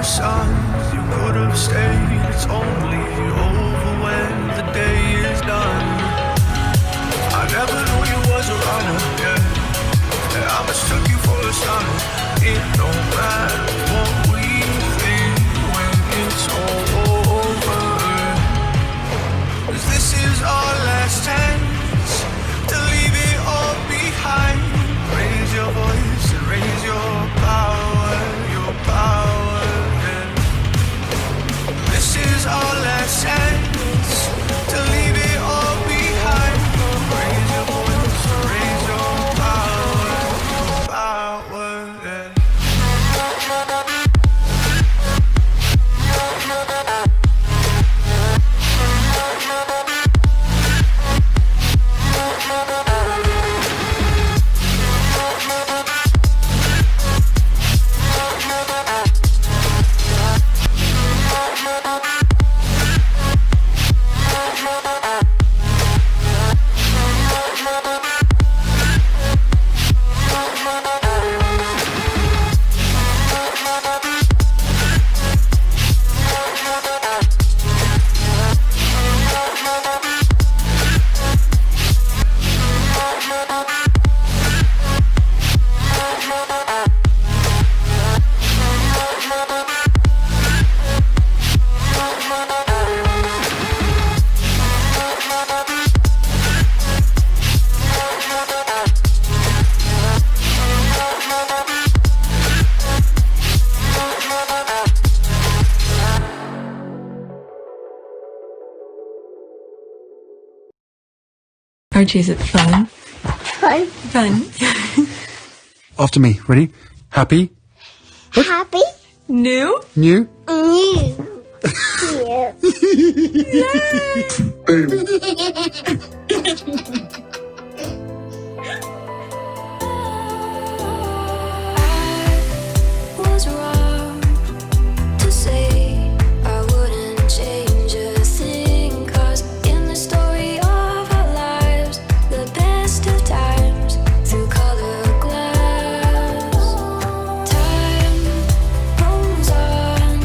signs you could have stayed. It's only over when the day is done. I never knew you was a runner, yeah. I mistook you for a son. It don't matter what we think when it's all over. 'Cause this is our last chance to leave it all behind. Raise your voice and raise your power, yeah. This is our last chance to leave it all behind. Raise your voice and raise your power, yeah. Archie, is it fun? Fun. After me. Ready? Happy? Happy? New? New? New. Was wrong to say I wouldn't change a thing, 'cause in the story of our lives, the best of times through colored glass, time rolls on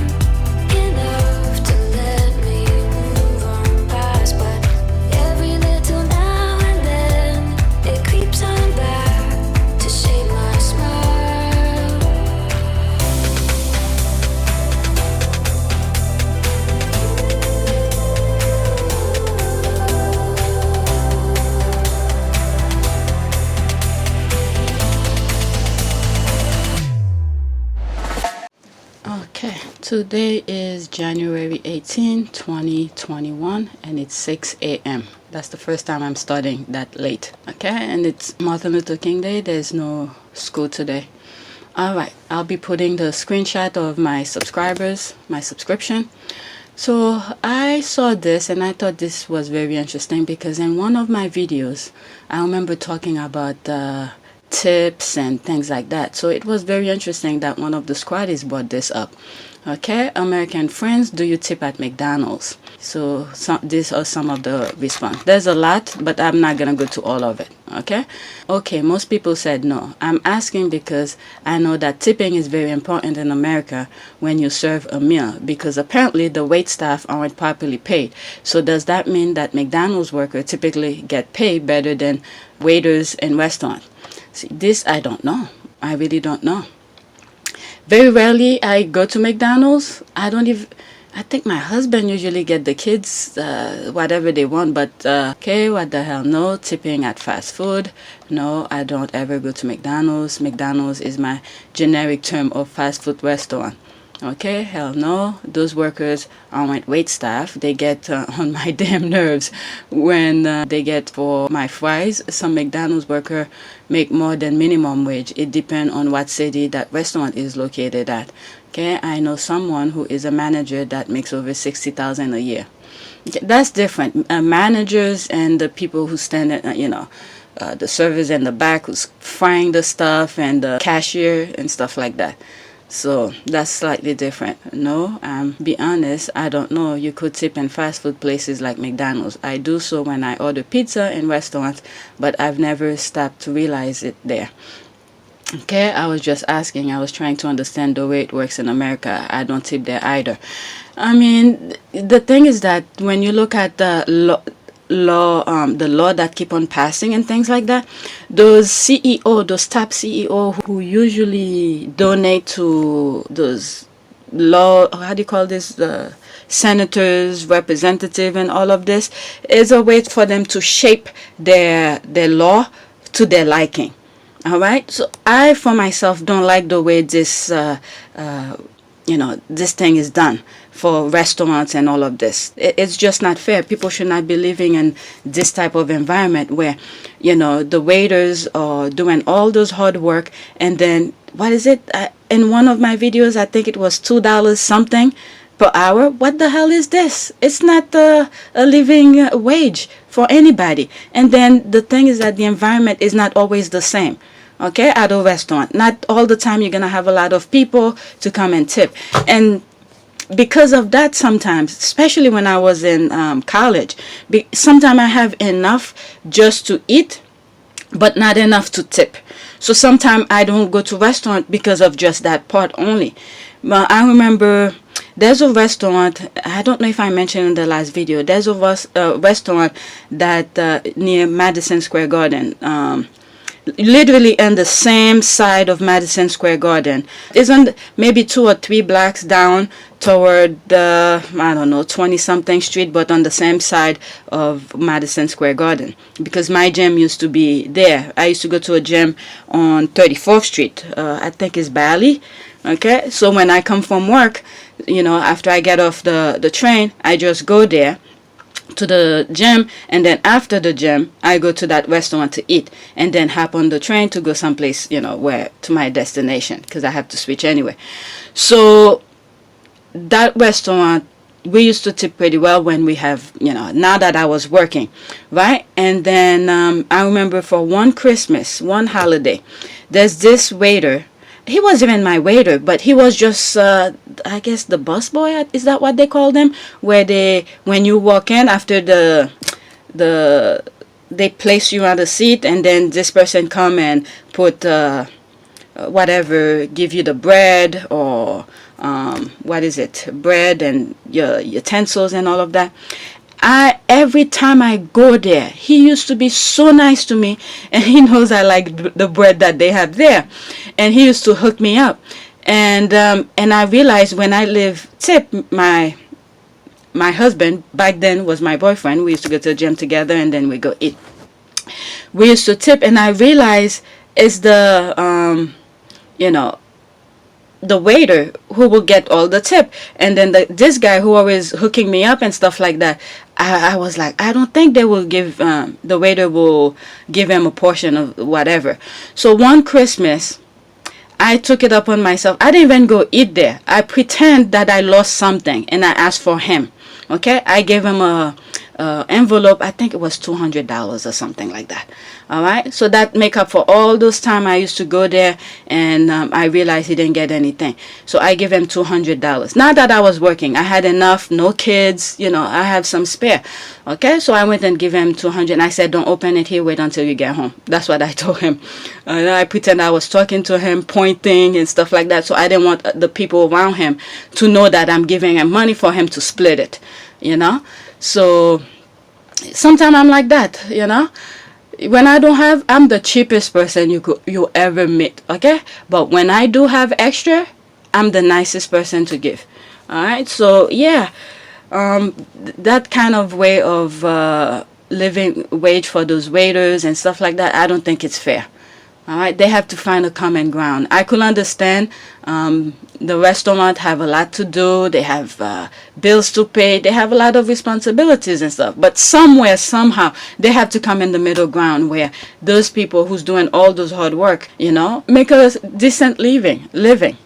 enough to let me move on past, but every little now and then it creeps on back to shape my smile. Okay, today is January 18, 2021, and it's 6 a.m. That's the first time I'm starting that late. Okay, and it's Martin Luther King Day. There's no school today. Alright, I'll be putting the screenshot of my subscribers, my subscription. So I saw this and I thought this was very interesting because in one of my videos, I remember talking about tips and things like that. So it was very interesting that one of the squaddies brought this up. Okay, American friends, do you tip at McDonald's? So these are some of the response. There's a lot, but I'm not gonna go to all of it. Okay, most people said no. I'm asking because I know that tipping is very important in America when you serve a meal, because apparently the wait staff aren't properly paid. So does that mean that McDonald's workers typically get paid better than waiters in restaurants? See, this I don't know. I really don't know. Very rarely I go to McDonald's. I think my husband usually get the kids whatever they want, but okay, what the hell? No tipping at fast food. No, I don't ever go to McDonald's. McDonald's is my generic term of fast food restaurant. Okay, hell no. Those workers aren't wait staff. They get on my damn nerves when they get for my fries. Some McDonald's worker make more than minimum wage. It depends on what city that restaurant is located at. Okay, I know someone who is a manager that makes over $60,000 a year. That's different. Managers and the people who stand at, the servers in the back who's frying the stuff and the cashier and stuff like that. So that's slightly different. No, be honest, I don't know. You could tip in fast food places like McDonald's. I do so when I order pizza in restaurants, but I've never stopped to realize it there. Okay, I was just asking. I was trying to understand the way it works in America. I don't tip there either. I mean, the thing is that when you look at the the law that keep on passing and things like that, those CEO, those top CEO who usually donate to those law, how do you call this, the senators, representative, and all of this, is a way for them to shape their law to their liking. All right, so I for myself don't like the way this this thing is done for restaurants and all of this. It's just not fair. People should not be living in this type of environment where, the waiters are doing all those hard work, and then what is it? In one of my videos, I think it was $2 something per hour. What the hell is this? It's not a living wage for anybody. And then the thing is that the environment is not always the same. Okay, at a restaurant, not all the time you're gonna have a lot of people to come and tip. And because of that, sometimes, especially when I was in college, sometimes I have enough just to eat, but not enough to tip. So sometimes I don't go to restaurant because of just that part only. But I remember there's a restaurant, I don't know if I mentioned in the last video, there's a restaurant that near Madison Square Garden, literally on the same side of Madison Square Garden. It's on maybe 2 or 3 blocks down toward the, 20-something street, but on the same side of Madison Square Garden. Because my gym used to be there. I used to go to a gym on 34th Street. I think it's Bally. Okay, so when I come from work, after I get off the train, I just go there to the gym, and then after the gym I go to that restaurant to eat, and then hop on the train to go someplace where to my destination, because I have to switch anyway. So that restaurant, we used to tip pretty well when we have now that I was working, right? And then I remember for one Christmas, one holiday, there's this waiter. He wasn't even my waiter, but he was just, I guess, the bus boy. Is that what they call them? Where when you walk in, after they place you on the seat, and then this person come and put whatever, give you the bread or bread and your utensils and all of that. Every time I go there, he used to be so nice to me, and he knows I like the bread that they have there, and he used to hook me up. And I realized when I tip my husband, back then was my boyfriend. We used to go to the gym together, and then we go eat. We used to tip, and I realized it's the the waiter who will get all the tip, and then this guy who always hooking me up and stuff like that. I was like, I don't think they will give the waiter will give him a portion of whatever. So one Christmas, I took it upon myself. I didn't even go eat there. I pretend that I lost something, and I asked for him. Okay, I gave him a envelope. I think it was $200 or something like that. All right, so that make up for all those time I used to go there, and I realized he didn't get anything. So I gave him $200. Not that I was working, I had enough, no kids, I have some spare. Okay, so I went and gave him $200, and I said, don't open it here, wait until you get home. That's what I told him. I pretend I was talking to him, pointing and stuff like that, so I didn't want the people around him to know that I'm giving him money for him to split it, So sometimes I'm like that, When I don't have, I'm the cheapest person you ever meet, okay? But when I do have extra, I'm the nicest person to give. All right, so yeah, that kind of way of living wage for those waiters and stuff like that, I don't think it's fair. All right, they have to find a common ground. I could understand the restaurant have a lot to do. They have bills to pay. They have a lot of responsibilities and stuff. But somewhere, somehow, they have to come in the middle ground where those people who's doing all those hard work, make a decent living.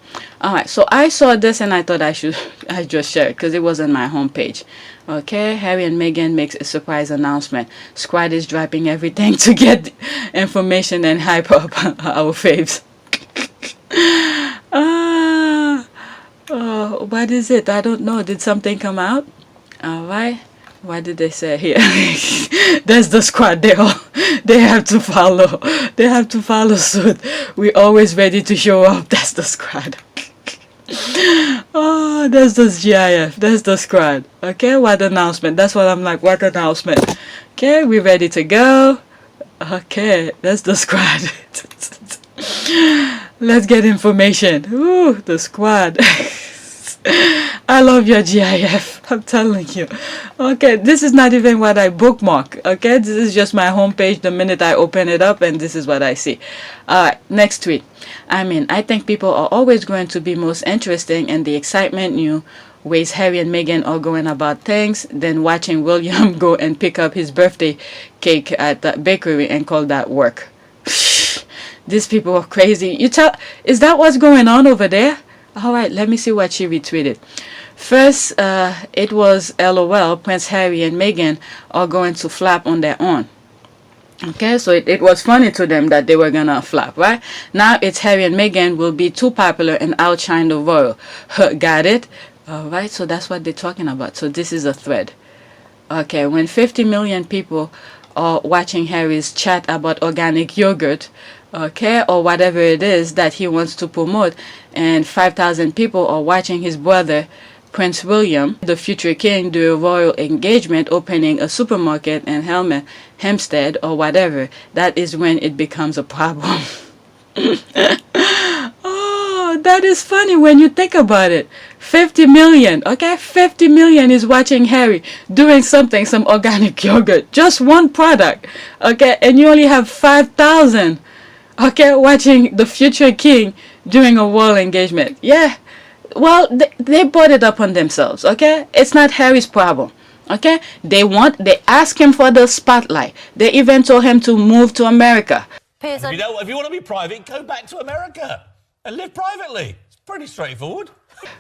All right, so I saw this and I thought I just share it because it was on my homepage. Okay, Harry and Meghan makes a surprise announcement. Squad is dropping everything to get information and hype up our faves. What is it? I don't know. Did something come out? All right. What did they say here? There's the squad. They have to follow. They have to follow suit. We're always ready to show up. That's the squad. Oh, that's the GIF. That's the squad. Okay, what announcement? That's what I'm like. What announcement? Okay, we ready to go. Okay, that's the squad. Let's get information. Ooh, the squad. I love your GIF. I'm telling you. Okay, this is not even what I bookmark. Okay, this is just my homepage the minute I open it up, and this is what I see. Alright, next tweet. I think people are always going to be most interesting in the excitement new ways Harry and Meghan are going about things than watching William go and pick up his birthday cake at the bakery and call that work. These people are crazy. Is that what's going on over there? Alright, let me see what she retweeted. First, it was LOL, Prince Harry and Meghan are going to flap on their own. Okay, so it was funny to them that they were gonna flap, right? Now it's Harry and Meghan will be too popular and outshine the royal. Got it? Alright, so that's what they're talking about. So this is a thread. Okay, when 50 million people are watching Harry's chat about organic yogurt, okay, or whatever it is that he wants to promote, and 5,000 people are watching his brother Prince William, the future king, do a royal engagement opening a supermarket in Hampstead or whatever, that is when it becomes a problem. Oh, that is funny when you think about it. 50 million, okay? 50 million is watching Harry doing something, some organic yogurt, just one product, okay? And you only have 5,000, okay, watching the future king doing a royal engagement. Yeah. Well, they brought it up on themselves, okay? It's not Harry's problem, okay? They ask him for the spotlight. They even told him to move to America. If you want to be private, go back to America and live privately. It's pretty straightforward.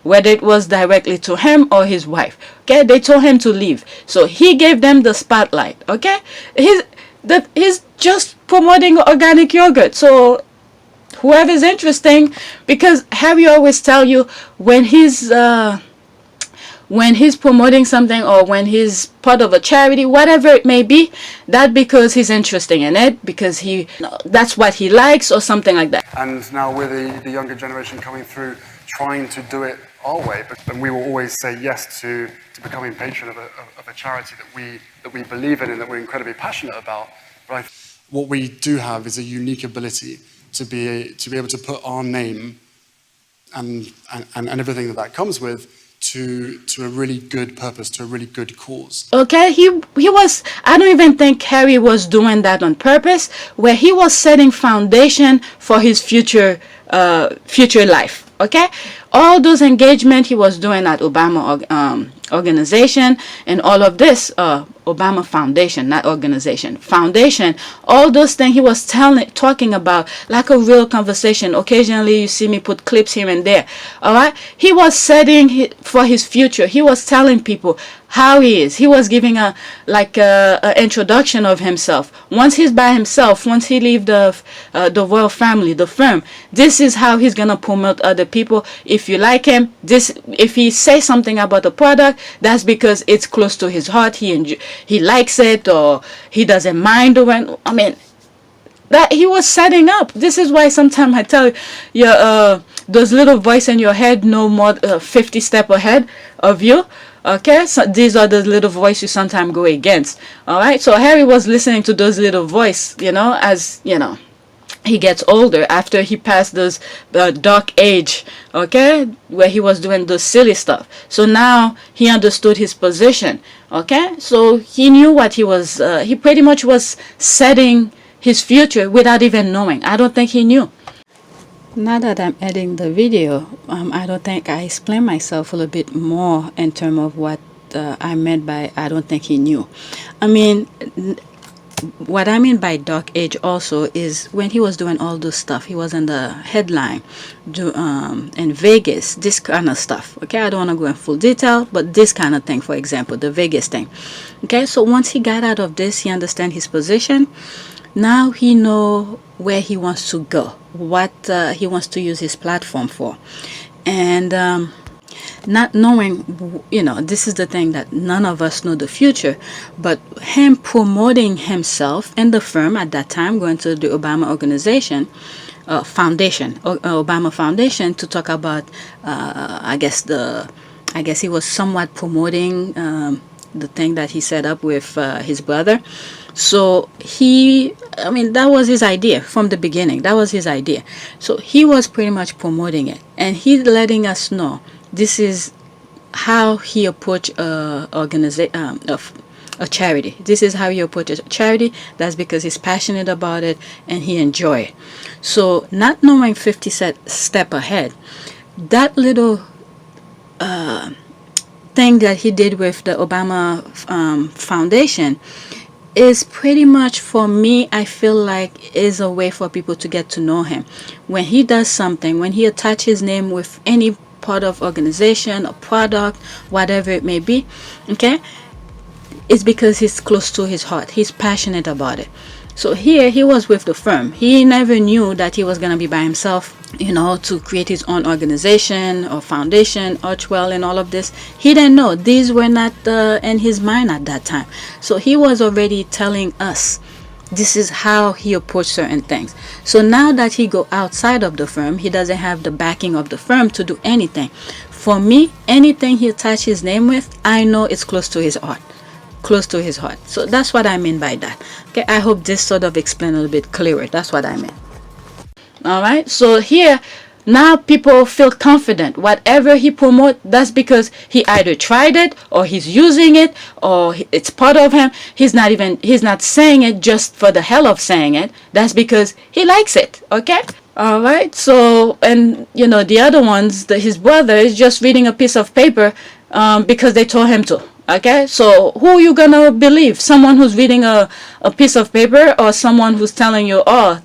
Whether it was directly to him or his wife, okay? They told him to leave. So he gave them the spotlight, okay? He's just promoting organic yogurt. So whoever's interesting, because Harry always tell you when he's promoting something or when he's part of a charity, whatever it may be, that because he's interested in it, because that's what he likes or something like that. And now we're the younger generation coming through, trying to do it our way, but we will always say yes to becoming patron of a charity that we believe in and that we're incredibly passionate about. But what we do have is a unique ability to be able to put our name and everything that comes with to a really good purpose, to a really good cause. Okay, he was, I don't even think Harry was doing that on purpose, where he was setting foundation for his future life. Okay, all those engagement he was doing at Obama organization and all of this Obama Foundation, not organization, foundation, all those things he was talking about like a real conversation. Occasionally you see me put clips here and there. All right, he was setting for his future. He was telling people how he is. He was giving a introduction of himself. Once he's by himself, once he leave the royal family, the firm, this is how he's gonna promote other people. If you like him, if he says something about the product, that's because it's close to his heart. He likes it, or he doesn't mind doing. I mean, that he was setting up. This is why sometimes I tell you, those little voice in your head no more 50 steps ahead of you. Okay, so these are the little voices you sometimes go against. All right, so Harry was listening to those little voice, as he gets older, after he passed this dark age, okay, where he was doing the silly stuff. So now he understood his position, okay, so he knew what he was, he pretty much was setting his future without even knowing. I don't think he knew. Now that I'm editing the video, I don't think I explained myself a little bit more in terms of what I meant by I don't think he knew. I mean, what I mean by dark age also is when he was doing all this stuff, he was in the headline in Vegas, this kind of stuff. Okay, I don't want to go in full detail, but this kind of thing, for example, the Vegas thing. Okay, so once he got out of this, he understands his position. Now he know where he wants to go, what he wants to use his platform for. And not knowing, this is the thing, that none of us know the future, but him promoting himself and the firm at that time, going to the Obama organization, Obama Foundation, to talk about, I guess he was somewhat promoting the thing that he set up with his brother. So that was his idea from the beginning. That was his idea. So he was pretty much promoting it, and he's letting us know this is how he approached a charity. This is how he approaches a charity. That's because he's passionate about it and he enjoys it. So not knowing 50 step ahead, that little thing that he did with the Obama Foundation is pretty much, for me, I feel like is a way for people to get to know him. When he does something, when he attaches his name with any part of organization or product, whatever it may be, okay, it's because he's close to his heart. He's passionate about it. So here he was with the firm. He never knew that he was going to be by himself, to create his own organization or foundation, Archwell, and all of this. He didn't know. These were not in his mind at that time. So he was already telling us this is how he approached certain things. So now that he go outside of the firm, he doesn't have the backing of the firm to do anything. For me, anything he attached his name with, I know it's close to his heart. Close to his heart. So that's what I mean by that. Okay, I hope this sort of explained a little bit clearer. That's what I mean. All right, so here now people feel confident. Whatever he promote, that's because he either tried it or he's using it or it's part of him. He's not saying it just for the hell of saying it. That's because he likes it. Okay. All right. So, and the other ones, his brother is just reading a piece of paper because they told him to. Okay, so who are you gonna believe? Someone who's reading a piece of paper, or someone who's telling you, oh,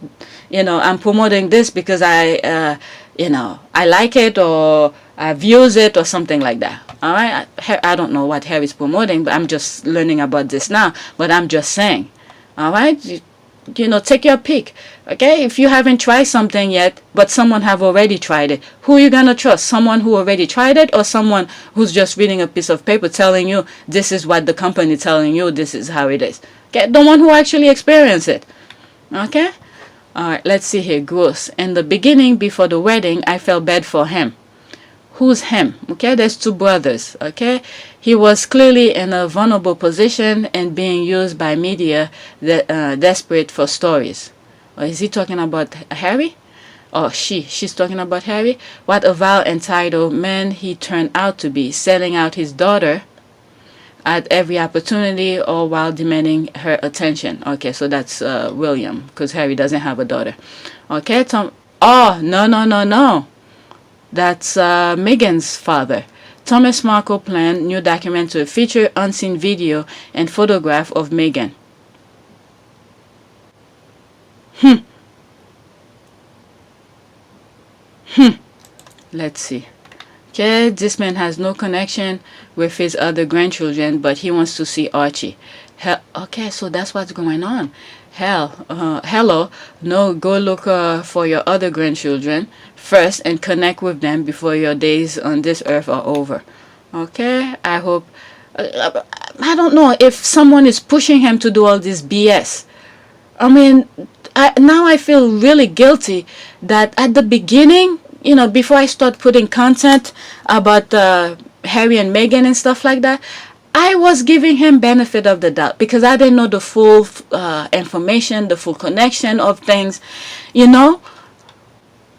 I'm promoting this because I like it, or I've used it, or something like that. All right, I don't know what Harry's promoting, but I'm just learning about this now. But I'm just saying, all right, take your pick. Okay, if you haven't tried something yet, but someone have already tried it, who are you gonna trust? Someone who already tried it, or someone who's just reading a piece of paper telling you this is what the company telling you, this is how it is? Okay, the one who actually experienced it. Okay, all right. Let's see here. Gross. In the beginning, before the wedding, I felt bad for him. Who's him? Okay, there's two brothers. Okay, he was clearly in a vulnerable position and being used by media that desperate for stories. Or is he talking about Harry? Or she's talking about Harry? What a vile, entitled man he turned out to be, selling out his daughter at every opportunity, or while demanding her attention. Okay, so that's William, because Harry doesn't have a daughter. Okay, Tom. Oh, no. That's Meghan's father. Thomas Markle planned new document to feature unseen video and photograph of Meghan. Let's see. Okay, this man has no connection with his other grandchildren, but he wants to see Archie. Okay, so that's what's going on. Hello, no, go look for your other grandchildren first and connect with them before your days on this earth are over. Okay, I hope. I don't know if someone is pushing him to do all this BS. I mean, now I feel really guilty that at the beginning, before I start putting content about Harry and Meghan and stuff like that, I was giving him benefit of the doubt because I didn't know the full information, the full connection of things,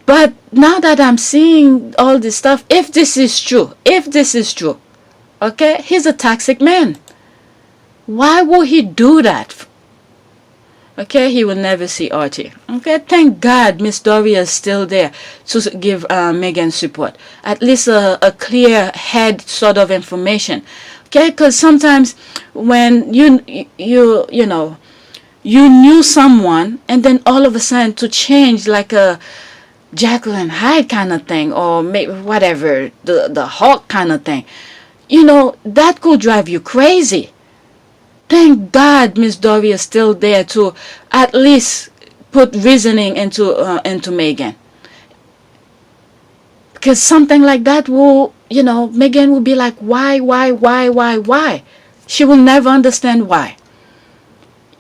But now that I'm seeing all this stuff, if this is true, okay, he's a toxic man. Why would he do that? Okay, he will never see Archie. Okay, thank God Miss Doria is still there to give Meghan support. At least a clear head sort of information. Okay, because sometimes when you knew someone and then all of a sudden to change like a Jacqueline Hyde kind of thing, or maybe whatever, the Hulk kind of thing, that could drive you crazy. Thank God Miss Doria is still there to at least put reasoning into Meghan. Because something like that will, Meghan will be like, why? She will never understand why.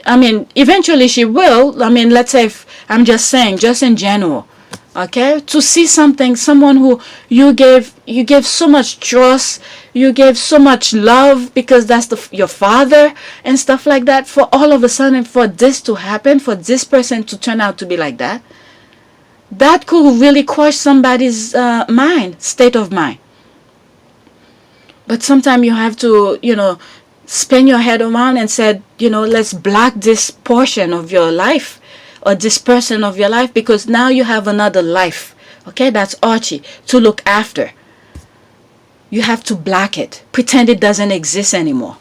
I mean, eventually she will. I mean, let's say, if I'm just saying, just in general, okay, to see someone who you gave so much trust, you gave so much love, because that's your father and stuff like that, for all of a sudden for this to happen, for this person to turn out to be like that, that could really crush somebody's state of mind. But sometimes you have to, spin your head around and said, let's block this portion of your life or this person of your life, because now you have another life. Okay, that's Archie to look after. You have to block it. Pretend it doesn't exist anymore.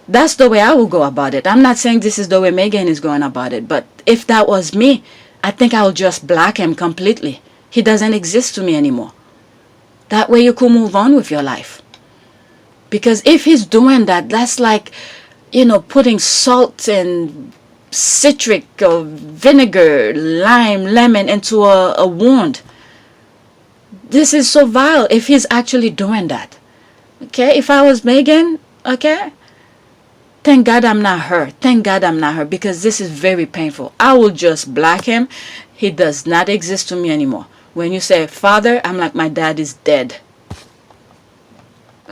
That's the way I will go about it. I'm not saying this is the way Meghan is going about it, but if that was me, I think I will just block him completely. He doesn't exist to me anymore. That way you could move on with your life. Because if he's doing that, that's like, putting salt and citric or vinegar, lime, lemon into a wound. This is so vile if he's actually doing that. Okay, if I was Meghan, okay, thank God I'm not her. Thank God I'm not her, because this is very painful. I will just block him. He does not exist to me anymore. When you say father, I'm like, my dad is dead.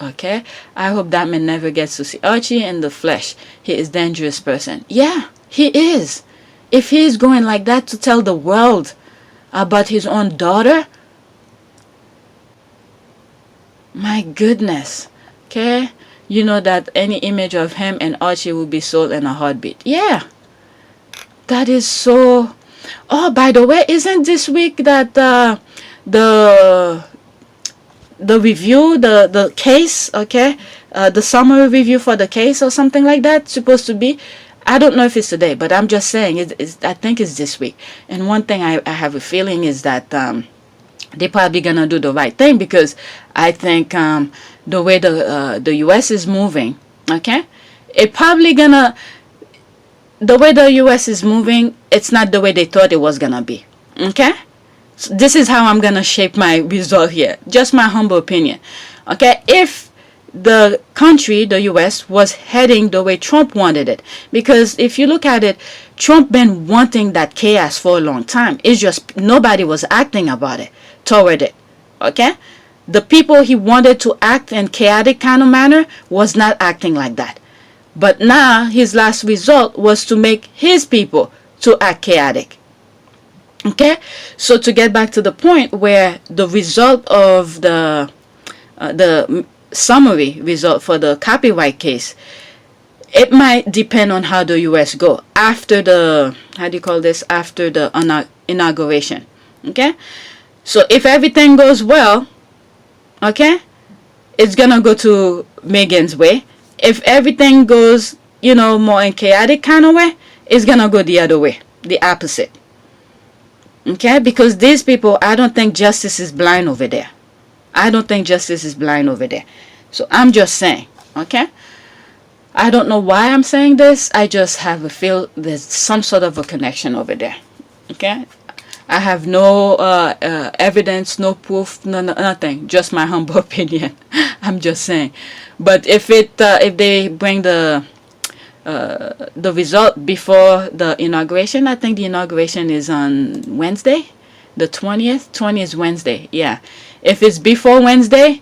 Okay, I hope that man never gets to see Archie in the flesh. He is a dangerous person. Yeah, he is. If he is going like that to tell the world about his own daughter, my goodness. Okay, you know that any image of him and Archie will be sold in a heartbeat. Yeah, that is so. Oh, by the way, isn't this week that the review, the case, okay, the summary review for the case or something like that supposed to be? I don't know if it's today, but I'm just saying I think it's this week. And one thing I have a feeling is that they're probably gonna do the right thing, because I think the way the US is moving, okay, it probably gonna, the way the US is moving, it's not the way they thought it was gonna be. Okay, so this is how I'm gonna shape my result here, just my humble opinion. Okay, if the country, the US, was heading the way Trump wanted it, because if you look at it, Trump been wanting that chaos for a long time. It's just nobody was acting about it, toward it. Okay, the people he wanted to act in chaotic kind of manner was not acting like that. But now his last result was to make his people to act chaotic. Okay, so to get back to the point where the result of the summary result for the copyright case, it might depend on how the US go after the, how do you call this, after the inauguration. Okay, so if everything goes well, okay, it's gonna go to Meghan's way. If everything goes, more in chaotic kind of way, it's gonna go the other way, the opposite. Okay, because these people, I don't think justice is blind over there. I don't think justice is blind over there. So I'm just saying, okay? I don't know why I'm saying this. I just have a feel there's some sort of a connection over there. Okay? I have no evidence, no proof, nothing. Just my humble opinion. I'm just saying. But if they bring the result before the inauguration, I think the inauguration is on Wednesday, the 20th. 20th is Wednesday. Yeah. If it's before Wednesday,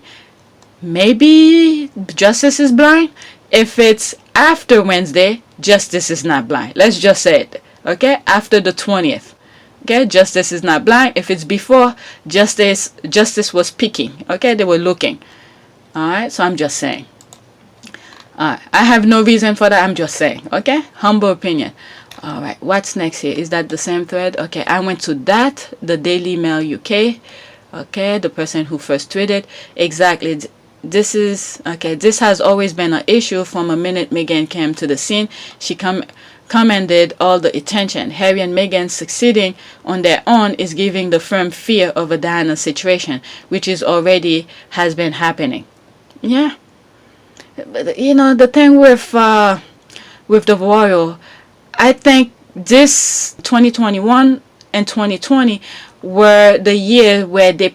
maybe justice is blind. If it's after Wednesday, justice is not blind. Let's just say it. Okay? After the 20th. Okay? Justice is not blind. If it's before, justice was peeking. Okay? They were looking. Alright? So I'm just saying. Alright. I have no reason for that. I'm just saying. Okay? Humble opinion. Alright. What's next here? Is that the same thread? Okay. I went to that. The Daily Mail UK. Okay, the person who first tweeted, exactly. This is okay. This has always been an issue from the minute Meghan came to the scene. She commanded all the attention. Harry and Meghan succeeding on their own is giving the firm fear of a Diana situation, which is already has been happening. Yeah, but, the thing with the royal, I think this 2021 and 2020 were the year where they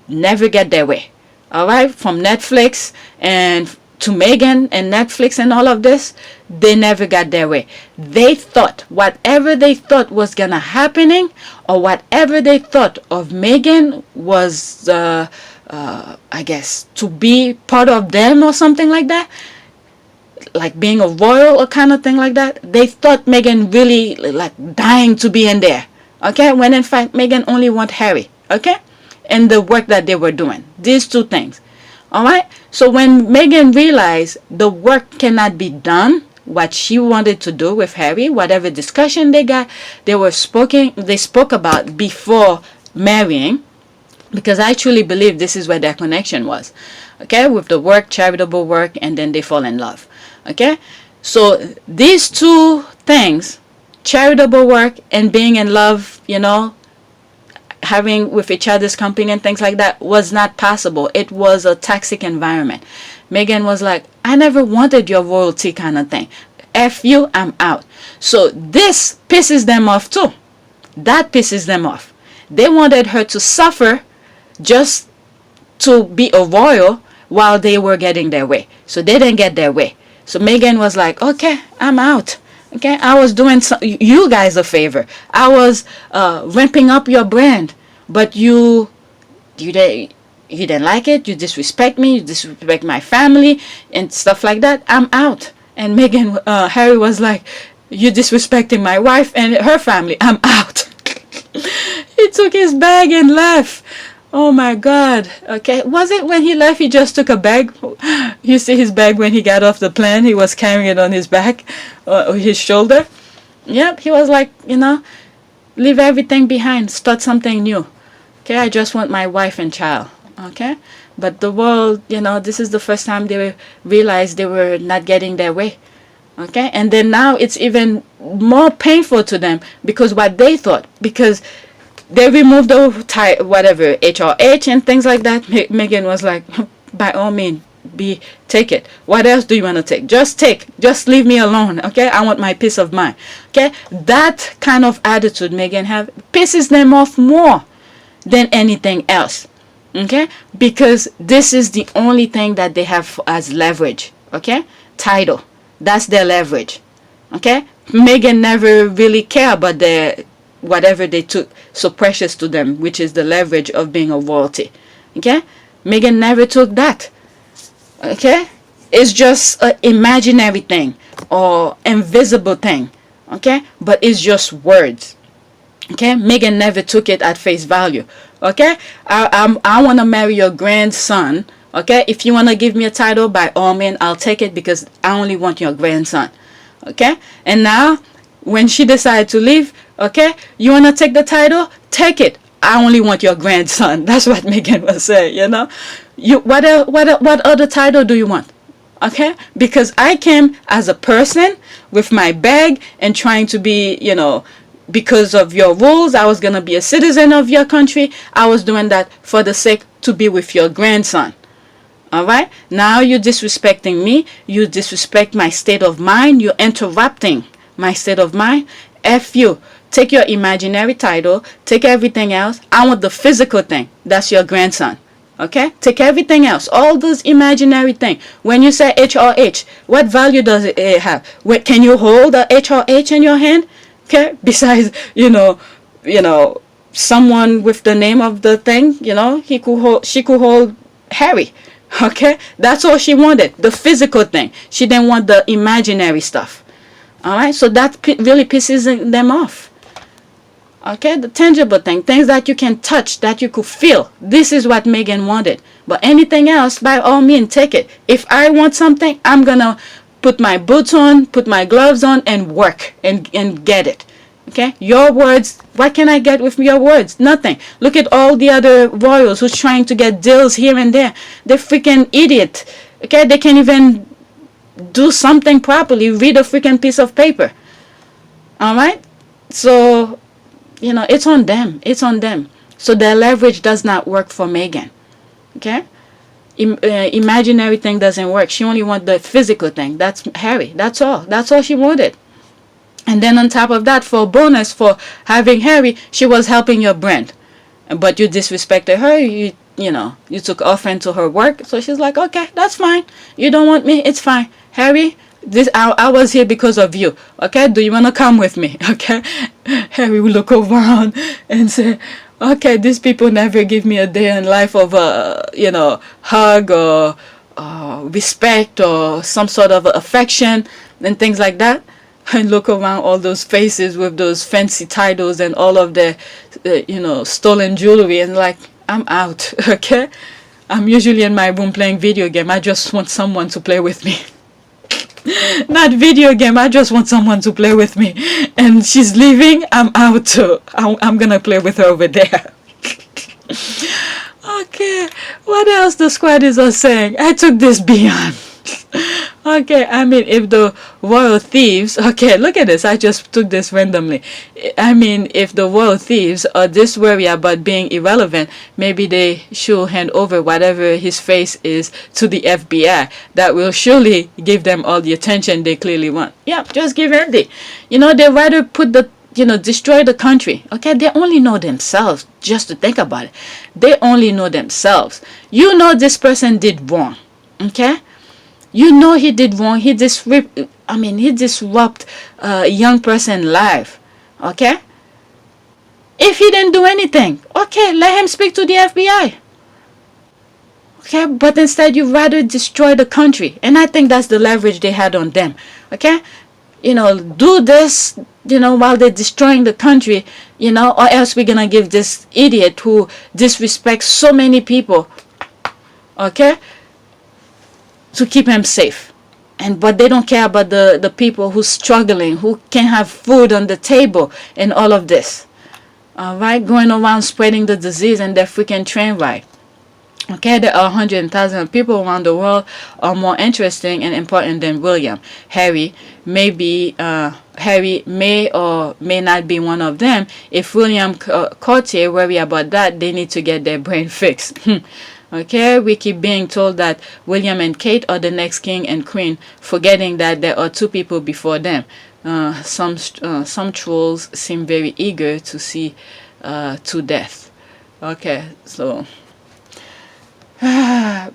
never get their way. all right, from Netflix and to Meghan and Netflix and all of this, they never got their way. They thought whatever they thought was gonna happening, or whatever they thought of Meghan was, I guess, to be part of them or something like that, like being a royal or kind of thing like that. They thought Meghan really like dying to be in there, okay, when in fact Meghan only want Harry, okay, and the work that they were doing, these two things. All right. So when Meghan realized the work cannot be done, what she wanted to do with Harry, whatever discussion they got, they spoke about before marrying, because I truly believe this is where their connection was, okay, with the work, charitable work, and then they fall in love, okay. So these two things, charitable work and being in love, you know, having with each other's company and things like that, was not possible. It was a toxic environment. Meghan was like, I never wanted your royalty kind of thing. F you, I'm out. So this pisses them off too. That pisses them off. They wanted her to suffer just to be a royal while they were getting their way. So they didn't get their way. So Meghan was like, okay, I'm out. Okay, I was doing you guys a favor. I was ramping up your brand, but you didn't like it. You disrespect me. You disrespect my family and stuff like that. I'm out. And Harry was like, you disrespecting my wife and her family. I'm out. He took his bag and left. Oh my God. Okay. Was it when he left, he just took a bag? You see his bag when he got off the plane, he was carrying it on his back or his shoulder. Yep. He was like, you know, leave everything behind, start something new. Okay. I just want my wife and child. Okay. But the world, you know, this is the first time they realized they were not getting their way. Okay. And then now it's even more painful to them because what they thought, because they removed the whatever HRH and things like that. Meghan was like, by all means, take it. What else do you want to take? Just leave me alone. Okay, I want my peace of mind. Okay, that kind of attitude Meghan have pisses them off more than anything else. Okay, because this is the only thing that they have as leverage. Okay, title, that's their leverage. Okay, Meghan never really cared about their whatever they took so precious to them, which is the leverage of being a royalty. Okay, Meghan never took that. Okay, it's just an imaginary thing or invisible thing. Okay, but it's just words. Okay, Meghan never took it at face value. Okay, I want to marry your grandson. Okay, if you want to give me a title, by all means, I'll take it because I only want your grandson. Okay, and now when she decided to leave, okay, you want to take the title? Take it. I only want your grandson. That's what Meghan was saying, you know. What other title do you want? Okay, because I came as a person with my bag and trying to be, you know, because of your rules, I was going to be a citizen of your country. I was doing that for the sake to be with your grandson. All right, now you're disrespecting me. You disrespect my state of mind. You're interrupting my state of mind. F you. Take your imaginary title. Take everything else. I want the physical thing. That's your grandson. Okay? Take everything else. All those imaginary things. When you say HRH, what value does it have? Can you hold a HRH in your hand? Okay? Besides, you know, someone with the name of the thing, you know, she could hold Harry. Okay? That's all she wanted. The physical thing. She didn't want the imaginary stuff. All right, so that really pisses them off. Okay, the tangible thing, things that you can touch, that you could feel. This is what Meghan wanted. But anything else, by all means, take it. If I want something, I'm going to put my boots on, put my gloves on, and work and get it. Okay, your words, what can I get with your words? Nothing. Look at all the other royals who's trying to get deals here and there. They're freaking idiot. Okay, they can't even do something properly, read a freaking piece of paper. All right, so you know, it's on them. So their leverage does not work for Meghan. Okay, imaginary thing doesn't work. She only wants the physical thing. That's Harry. That's all she wanted. And then on top of that, for a bonus for having Harry, she was helping your brand. But you disrespected her. You you took offense to her work. So she's like, okay, that's fine. You don't want me, it's fine. Harry, I was here because of you. Okay, do you want to come with me? Okay. Harry will look around and say, okay, these people never give me a day in life of hug or respect or some sort of affection and things like that. And look around all those faces with those fancy titles and all of their stolen jewelry, and like, I'm out. Okay, I'm usually in my room playing video game. I just want someone to play with me. Not video game, I just want someone to play with me. And she's leaving, I'm out too. I'm gonna play with her over there. Okay, what else the squaddies are saying? I took this beyond. Okay, I mean, if the royal thieves, okay, look at this, I just took this randomly. I mean, if the royal thieves are this worried about being irrelevant, maybe they should hand over whatever his face is to the FBI. That will surely give them all the attention they clearly want. Yeah, just give Andy. They rather put destroy the country. Okay, they only know themselves, just to think about it. They only know themselves. This person did wrong. Okay? He did wrong. He disrupt a young person's life. Okay? If he didn't do anything, okay, let him speak to the FBI. Okay? But instead, you rather destroy the country. And I think that's the leverage they had on them. Okay? Do this, while they're destroying the country, or else we're going to give this idiot who disrespects so many people, okay, to keep him safe. But they don't care about the people who's struggling, who can't have food on the table and all of this. All right, going around spreading the disease in their freaking train ride. Okay, there are 100,000 people around the world are more interesting and important than William. Harry may or may not be one of them. If William Courtier worry about that, they need to get their brain fixed. Okay, we keep being told that William and Kate are the next king and queen, forgetting that there are two people before them. Some trolls seem very eager to see to death. Okay, so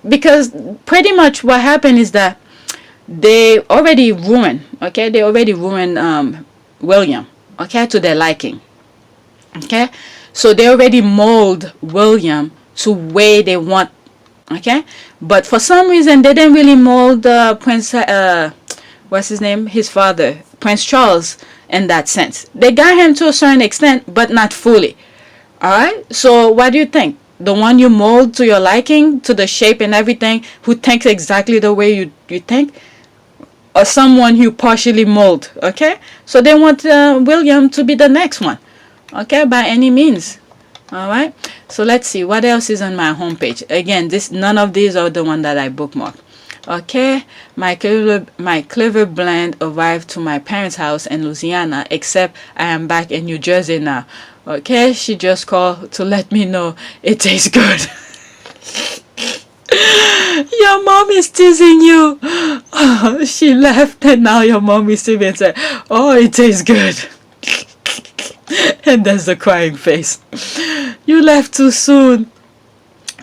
because pretty much what happened is that they already ruined William, okay, to their liking. Okay, so they already mold William to way they want. Okay, but for some reason they didn't really mold Prince what's his name, his father, Prince Charles, in that sense. They got him to a certain extent, but not fully. All right, so what do you think? The one you mold to your liking, to the shape and everything, who thinks exactly the way you think, or someone you partially mold? Okay, so they want William to be the next one, okay, by any means. All right, so let's see what else is on my homepage. Again, none of these are the one that I bookmarked. Okay, my clever blend arrived to my parents' house in Louisiana, except I am back in New Jersey now. Okay, she just called to let me know it tastes good. Your mom is teasing you. Oh, she left and now your mom received it and said, oh, it tastes good. And there's the crying face. You left too soon.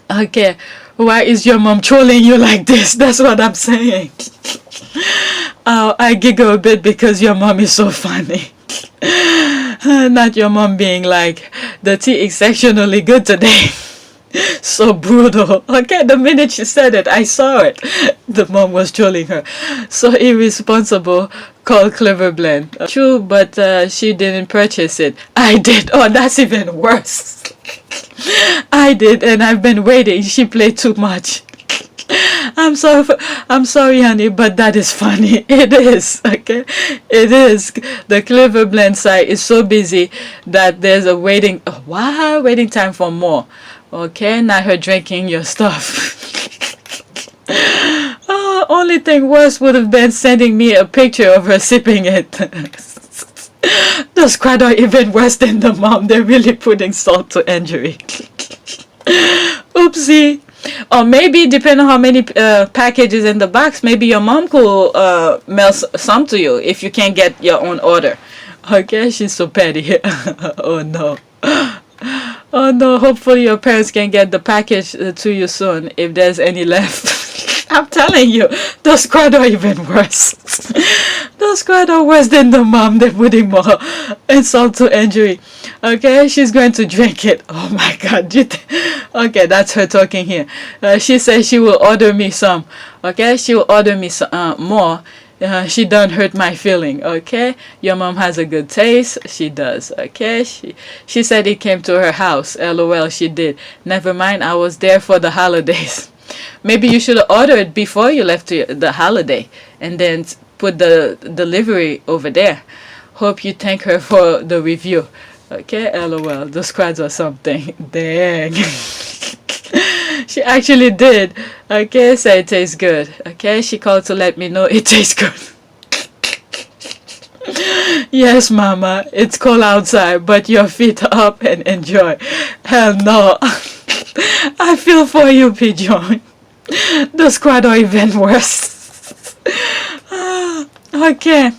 Okay, why is your mom trolling you like this? That's what I'm saying. I giggle a bit because your mom is so funny. Not your mom being like, the tea is exceptionally good today. So brutal. Okay, the minute she said it, I saw it. The mom was trolling her. So irresponsible, called Clever Blend. True, but she didn't purchase it. I did. Oh, that's even worse. I did, and I've been waiting. She played too much. I'm sorry, honey, but that is funny. It is, okay? It is. The Clever Blend site is so busy that there's a waiting time for more. Okay, not her drinking your stuff. Oh, only thing worse would have been sending me a picture of her sipping it. The squad are even worse than the mom. They're really putting salt to injury. Oopsie. Or maybe, depending on how many packages in the box, maybe your mom could mail some to you if you can't get your own order. Okay, she's so petty. Oh no. Oh no, hopefully your parents can get the package to you soon if there's any left. I'm telling you, those squad are even worse. Those squad are worse than the mom. They're putting more insult to injury. Okay, she's going to drink it. Oh my God. Okay, that's her talking here. She says she will order me some. Okay, she will order me some, more. She done hurt my feeling. Okay, your mom has a good taste. She does. Okay, she said it came to her house. LOL, she did. Never mind, I was there for the holidays. Maybe you should have ordered it before you left to the holiday and then put the delivery over there. Hope you thank her for the review. Okay, LOL, the squads or something. Dang. She actually did. Okay, so it tastes good. Okay, she called to let me know it tastes good. Yes, Mama, it's cold outside, but your feet up and enjoy. Hell no. I feel for you, Pigeon. The squad are even worse. Okay.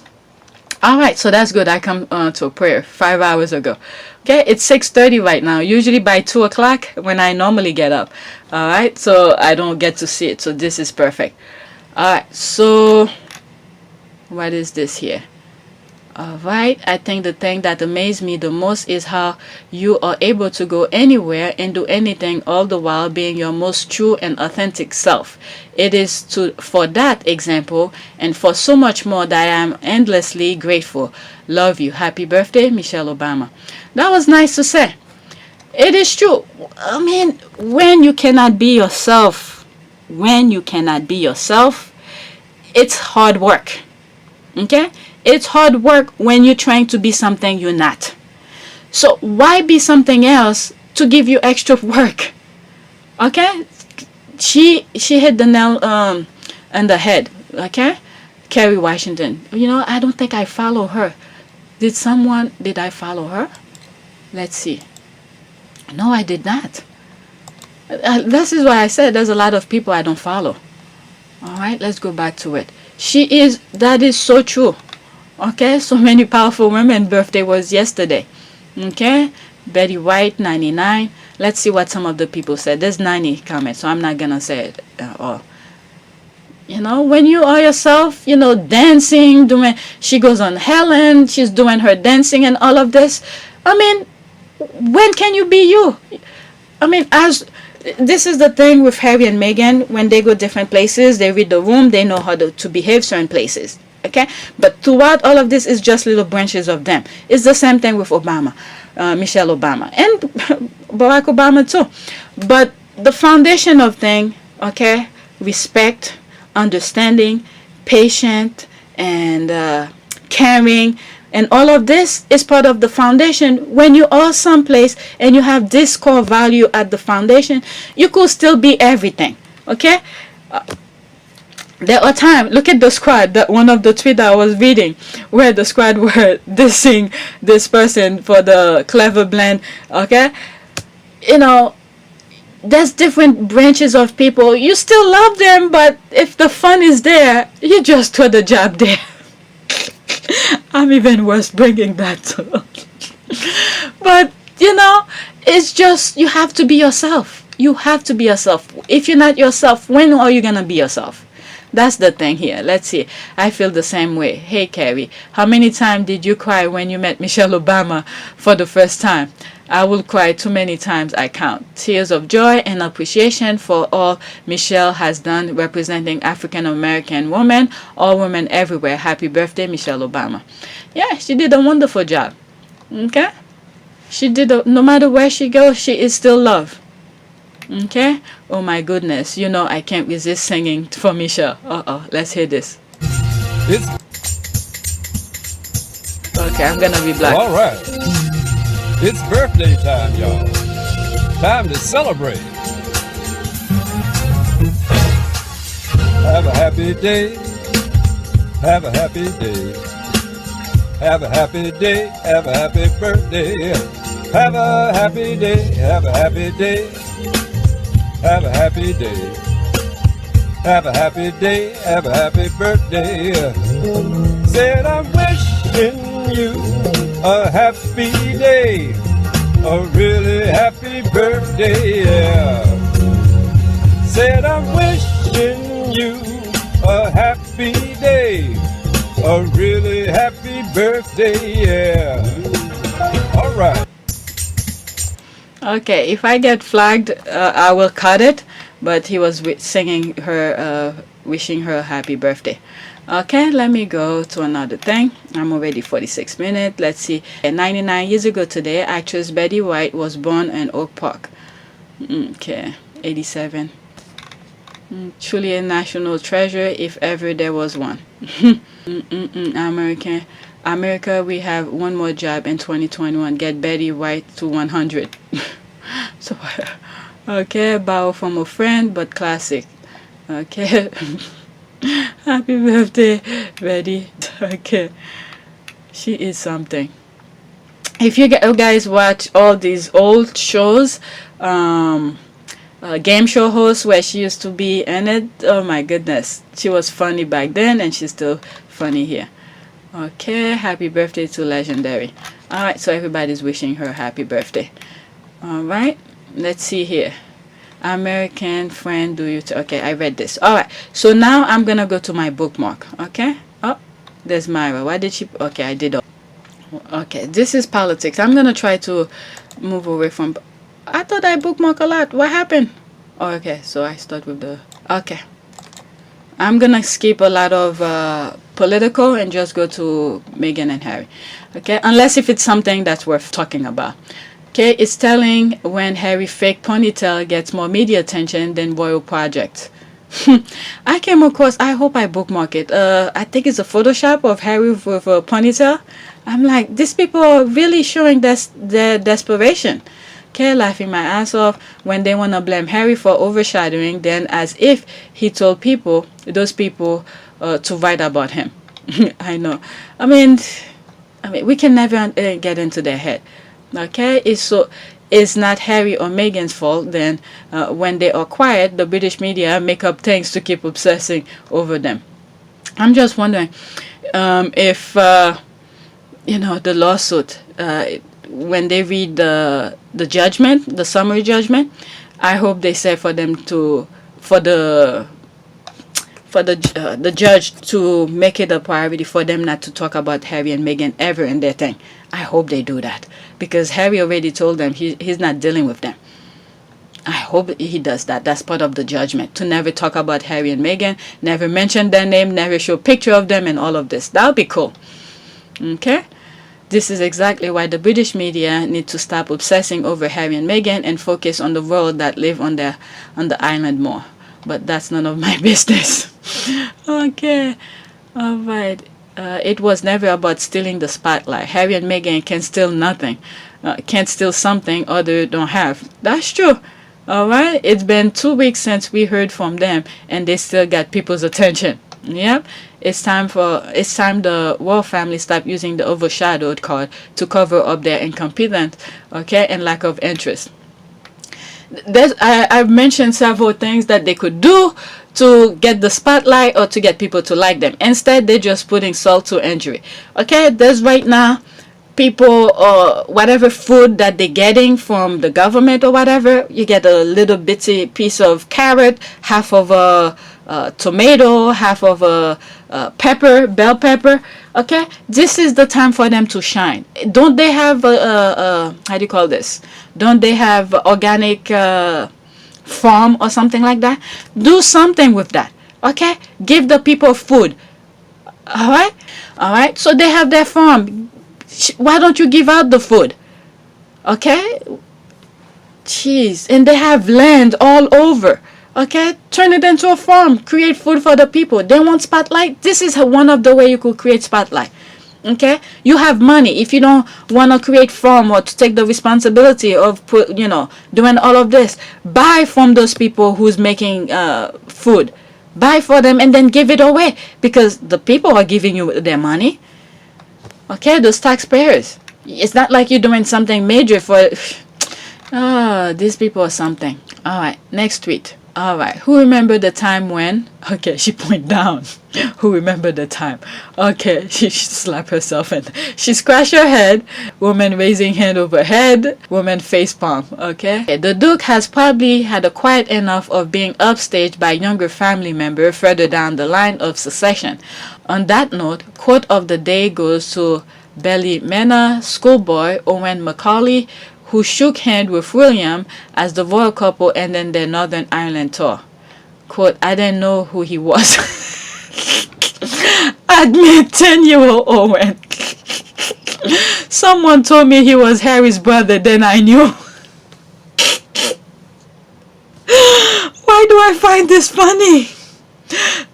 Alright, so that's good. I come to a prayer 5 hours ago. Okay, it's 6:30 right now. Usually by 2 o'clock when I normally get up. Alright, so I don't get to see it. So this is perfect. Alright, so what is this here? Alright, I think the thing that amazed me the most is how you are able to go anywhere and do anything, all the while being your most true and authentic self. It is for that example and for so much more that I am endlessly grateful. Love you. Happy birthday, Michelle Obama. That was nice to say. It is true. I mean, when you cannot be yourself, it's hard work. Okay? It's hard work when you're trying to be something you're not. So why be something else to give you extra work? Okay? She hit the nail on the head. Okay? Kerry Washington. You know, I don't think I follow her. Did I follow her? Let's see. No, I did not. This is why I said there's a lot of people I don't follow. Alright, let's go back to it. That is so true. Okay, so many powerful women birthday was yesterday. Okay, Betty White, 99. Let's see what some of the people said. There's 90 comments, so I'm not gonna say it all. You know, when you are yourself, you know, dancing, she goes on Helen, she's doing her dancing and all of this. I mean, when can you be you? I mean, this is the thing with Harry and Meghan. When they go different places, they read the room, they know how to behave certain places. Okay, but throughout all of this is just little branches of them. It's the same thing with Obama, Michelle Obama, and Barack Obama too. But the foundation of thing, okay, respect, understanding, patient, and caring, and all of this is part of the foundation. When you are someplace and you have this core value at the foundation, you could still be everything. Okay. There are times, look at the squad, that one of the tweets I was reading, where the squad were dissing this person for the clever blend, okay? You know, there's different branches of people. You still love them, but if the fun is there, you just throw the jab there. I'm even worse bringing that to. But, you know, it's just, you have to be yourself. You have to be yourself. If you're not yourself, when are you going to be yourself? That's the thing here. Let's see. I feel the same way. Hey, Carrie, how many times did you cry when you met Michelle Obama for the first time? I will cry too many times, I count. Tears of joy and appreciation for all Michelle has done representing African American women, all women everywhere. Happy birthday, Michelle Obama. Yeah, she did a wonderful job. Okay? She did, no matter where she goes, she is still loved. Okay? Oh my goodness. You know I can't resist singing for Michelle. Let's hear this. Okay, I'm gonna be black. All right. It's birthday time, y'all. Time to celebrate. Have a happy day. Have a happy day. Have a happy day. Have a happy birthday. Have a happy day. Have a happy day. Have a happy day. Have a happy day. Have a happy birthday. Said I'm wishing you a happy day. a really happy birthday, yeah. Said I'm wishing you a happy day, a really happy birthday, yeah. All right. Okay, if I get flagged, I will cut it. But he was singing her, wishing her a happy birthday. Okay, let me go to another thing. I'm already 46 minutes. Let's see. 99 years ago today, actress Betty White was born in Oak Park. Okay, 87. Truly a national treasure, if ever there was one. America, we have one more job in 2021. Get Betty White to 100. So, okay, borrow from a friend, but classic. Okay. Happy birthday, Betty. Okay. She is something. If you guys watch all these old shows, game show host where she used to be in it, oh my goodness. She was funny back then and she's still funny here. Okay, happy birthday to Legendary. Alright, so everybody's wishing her happy birthday. Alright, let's see here. American friend, do you... okay, I read this. Alright, so now I'm gonna go to my bookmark. Okay, oh, there's Myra. Why did she... okay, I did... okay, this is politics. I'm gonna try to move away from... I thought I bookmarked a lot. What happened? Oh, okay, so I start with the... okay. I'm gonna skip a lot of political and just go to Meghan and Harry. Okay, unless if it's something that's worth talking about. Okay, it's telling when Harry fake ponytail gets more media attention than royal project. I came across, I hope I bookmark it. I think it's a Photoshop of Harry with a ponytail. I'm like, these people are really showing their desperation. Okay, laughing my ass off when they want to blame Harry for overshadowing, then as if he told people, those people, to write about him. I know. I mean, we can never get into their head. Okay, it's not Harry or Meghan's fault. Then, when they are quiet, the British media make up things to keep obsessing over them. I'm just wondering if the lawsuit. When they read the judgment, the summary judgment, I hope they say for the judge to make it a priority for them not to talk about Harry and Meghan ever in their thing. I hope they do that, because Harry already told them he's not dealing with them. I hope he does that. That's part of the judgment, to never talk about Harry and Meghan, never mention their name, never show a picture of them and all of this. That would be cool. Okay? This is exactly why the British media need to stop obsessing over Harry and Meghan and focus on the world that live on the island more. But that's none of my business. Okay. Alright. It was never about stealing the spotlight. Harry and Meghan can steal nothing. Can't steal something others don't have. That's true. Alright. It's been 2 weeks since we heard from them and they still got people's attention. Yep. It's time the royal family stop using the overshadowed card to cover up their incompetence, okay, and lack of interest. I've mentioned several things that they could do to get the spotlight or to get people to like them. Instead, they're just putting salt to injury. Okay, there's right now people or whatever food that they're getting from the government or whatever, you get a little bitty piece of carrot, half of a tomato, half of a bell pepper. Okay, this is the time for them to shine. Don't they have how do you call this? Don't they have organic farm or something like that? Do something with that. Okay, give the people food. All right. So they have their farm. Why don't you give out the food? Okay. Jeez, and they have land all over. Okay, turn it into a farm. Create food for the people. They want spotlight. This is one of the way you could create spotlight. Okay, you have money. If you don't want to create farm or to take the responsibility of doing all of this, buy from those people who's making food. Buy for them and then give it away, because the people are giving you their money. Okay, those taxpayers. It's not like you're doing something major for. These people are something. All right, next tweet. All right, who remember the time when? Okay, she point down. Who remember the time? Okay, she slapped herself and she scratched her head. Woman raising hand over head. Woman face palm. Okay, the Duke has probably had a quiet enough of being upstaged by younger family member further down the line of succession. On that note, quote of the day goes to Ballymena schoolboy Owen Macaulay, who shook hands with William as the royal couple ended their Northern Ireland tour. Quote, I didn't know who he was. Admit 10-year-old Owen. Someone told me he was Harry's brother, then I knew. Why do I find this funny?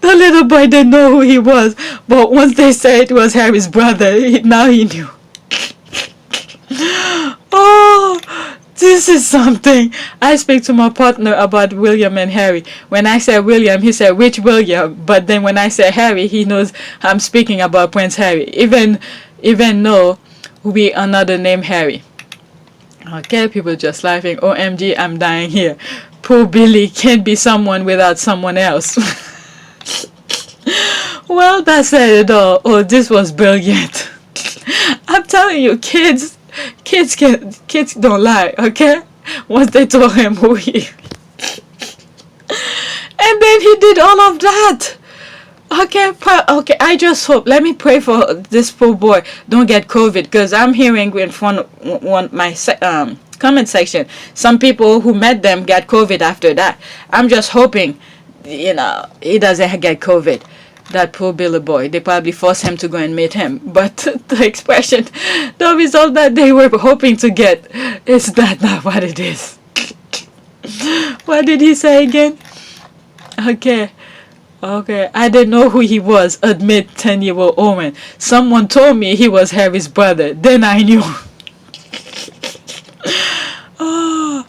The little boy didn't know who he was, but once they said it was Harry's brother, now he knew. Oh, this is something. I speak to my partner about William and Harry. When I say William, he said, which William? But then when I say Harry, he knows I'm speaking about Prince Harry. Even though we another name Harry. Okay, people just laughing. OMG, I'm dying here. Poor Billy can't be someone without someone else. Well, that said it all. Oh, this was brilliant. I'm telling you, kids don't lie, okay? Once they told him who he... And then he did all of that. Okay, I just hope, let me pray for this poor boy don't get COVID, because I'm hearing in my comment section, some people who met them got COVID after that. I'm just hoping, he doesn't get COVID. That poor Billy boy, they probably forced him to go and meet him. But the expression, the result that they were hoping to get, is that not what it is. What did he say again? Okay, I didn't know who he was, admit 10-year-old Owen. Someone told me he was Harry's brother, then I knew. Oh,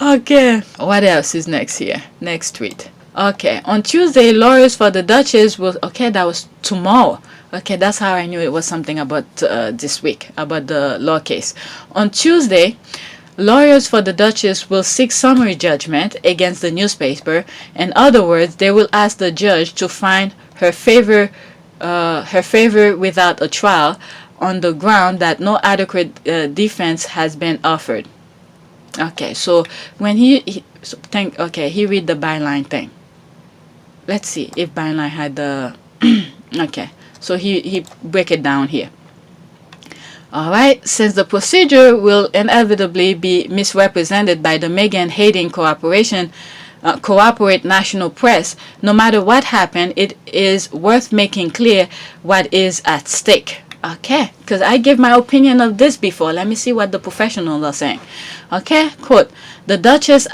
okay. What else is next here? Next tweet. Okay, on Tuesday, lawyers for the Duchess will... Okay, that was tomorrow. Okay, that's how I knew it was something about this week, about the law case. On Tuesday, lawyers for the Duchess will seek summary judgment against the newspaper. In other words, they will ask the judge to find her favor without a trial on the ground that no adequate defense has been offered. Okay, so when he read the byline thing. Let's see if Byline had the... Okay, so he break it down here. Alright, since the procedure will inevitably be misrepresented by the Meghan hating cooperate national press, no matter what happened, it is worth making clear what is at stake. Okay, because I gave my opinion of this before. Let me see what the professionals are saying. Okay, quote, the Duchess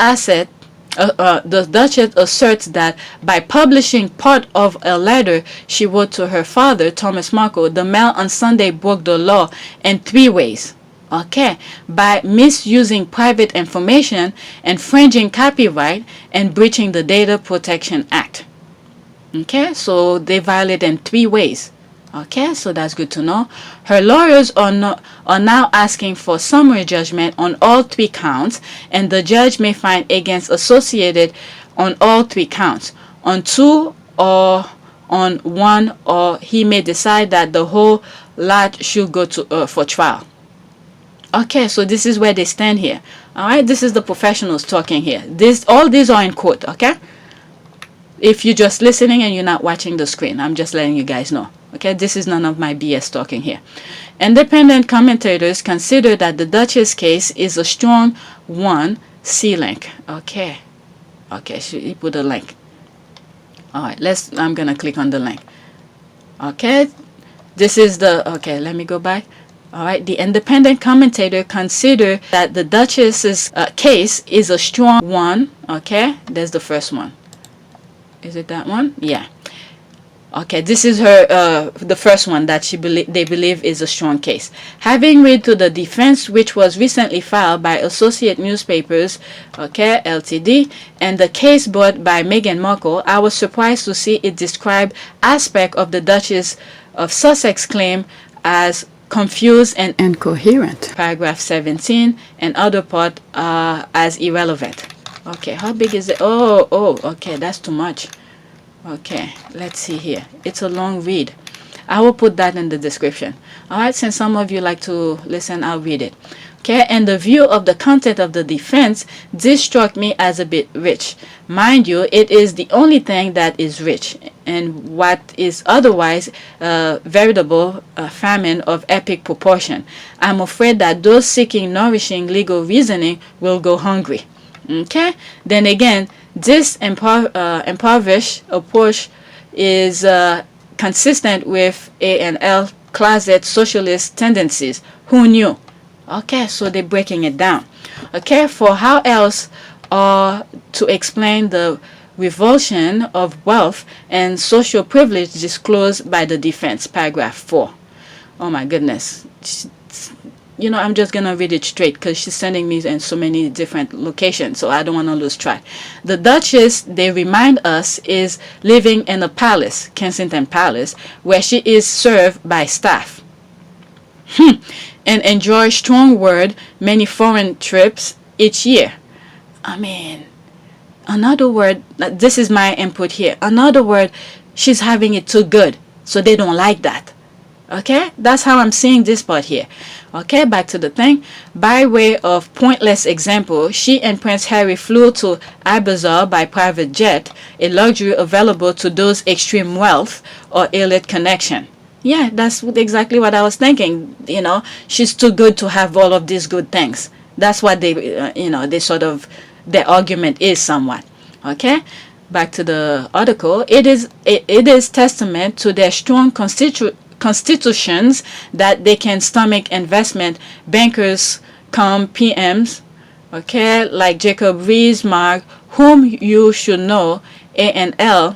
asserts that by publishing part of a letter she wrote to her father, Thomas Markle, the Mail on Sunday broke the law in 3 ways. Okay, by misusing private information, infringing copyright, and breaching the Data Protection Act. Okay, so they violate in 3 ways. Okay, so that's good to know. Her lawyers are now asking for summary judgment on all 3 counts, and the judge may find against Associated on all 3 counts. On 2 or on 1, or he may decide that the whole lot should go to for trial. Okay, so this is where they stand here. All right, this is the professionals talking here. All these are in quote. Okay, if you're just listening and you're not watching the screen, I'm just letting you guys know. Okay, this is none of my BS talking here. Independent commentators consider that the Duchess case is a strong one. See link. Okay, so you put a link. All right, I'm gonna click on the link. Okay, this is the... Okay, let me go back. All right, the independent commentator consider that the Duchess's case is a strong one. Okay, there's the first one. Is it that one? Yeah. Okay, this is her the first one that they believe is a strong case. Having read to the defense, which was recently filed by Associate Newspapers, okay, Ltd, and the case brought by Meghan Markle, I was surprised to see it describe aspect of the Duchess of Sussex claim as confused and incoherent. Paragraph 17 and other part as irrelevant. Okay, how big is it? Oh, okay, that's too much. Okay, let's see here. It's a long read. I will put that in the description. All right, since some of you like to listen, I'll read it. Okay, and the view of the content of the defense, this struck me as a bit rich. Mind you, it is the only thing that is rich, and what is otherwise veritable famine of epic proportion. I'm afraid that those seeking nourishing legal reasoning will go hungry. Okay, then again, this impoverished approach is consistent with A&L closet socialist tendencies. Who knew? Okay, so they're breaking it down. Okay, for how else to explain the revulsion of wealth and social privilege disclosed by the defense, paragraph 4. Oh my goodness. You know, I'm just going to read it straight because she's sending me in so many different locations, so I don't want to lose track. The Duchess, they remind us, is living in a palace, Kensington Palace, where she is served by staff. And enjoy strong word, many foreign trips each year. I mean, another word, this is my input here. Another word, she's having it too good, so they don't like that. Okay, that's how I'm seeing this part here. Okay, back to the thing. By way of pointless example, she and Prince Harry flew to Ibiza by private jet, a luxury available to those extreme wealth or elite connection. Yeah, that's exactly what I was thinking. You know, she's too good to have all of these good things. That's what they, they sort of, their argument is somewhat. Okay, back to the article. It is testament to their strong constitutions that they can stomach investment bankers come PMs, okay, like Jacob Rees-Mogg, whom you should know A&L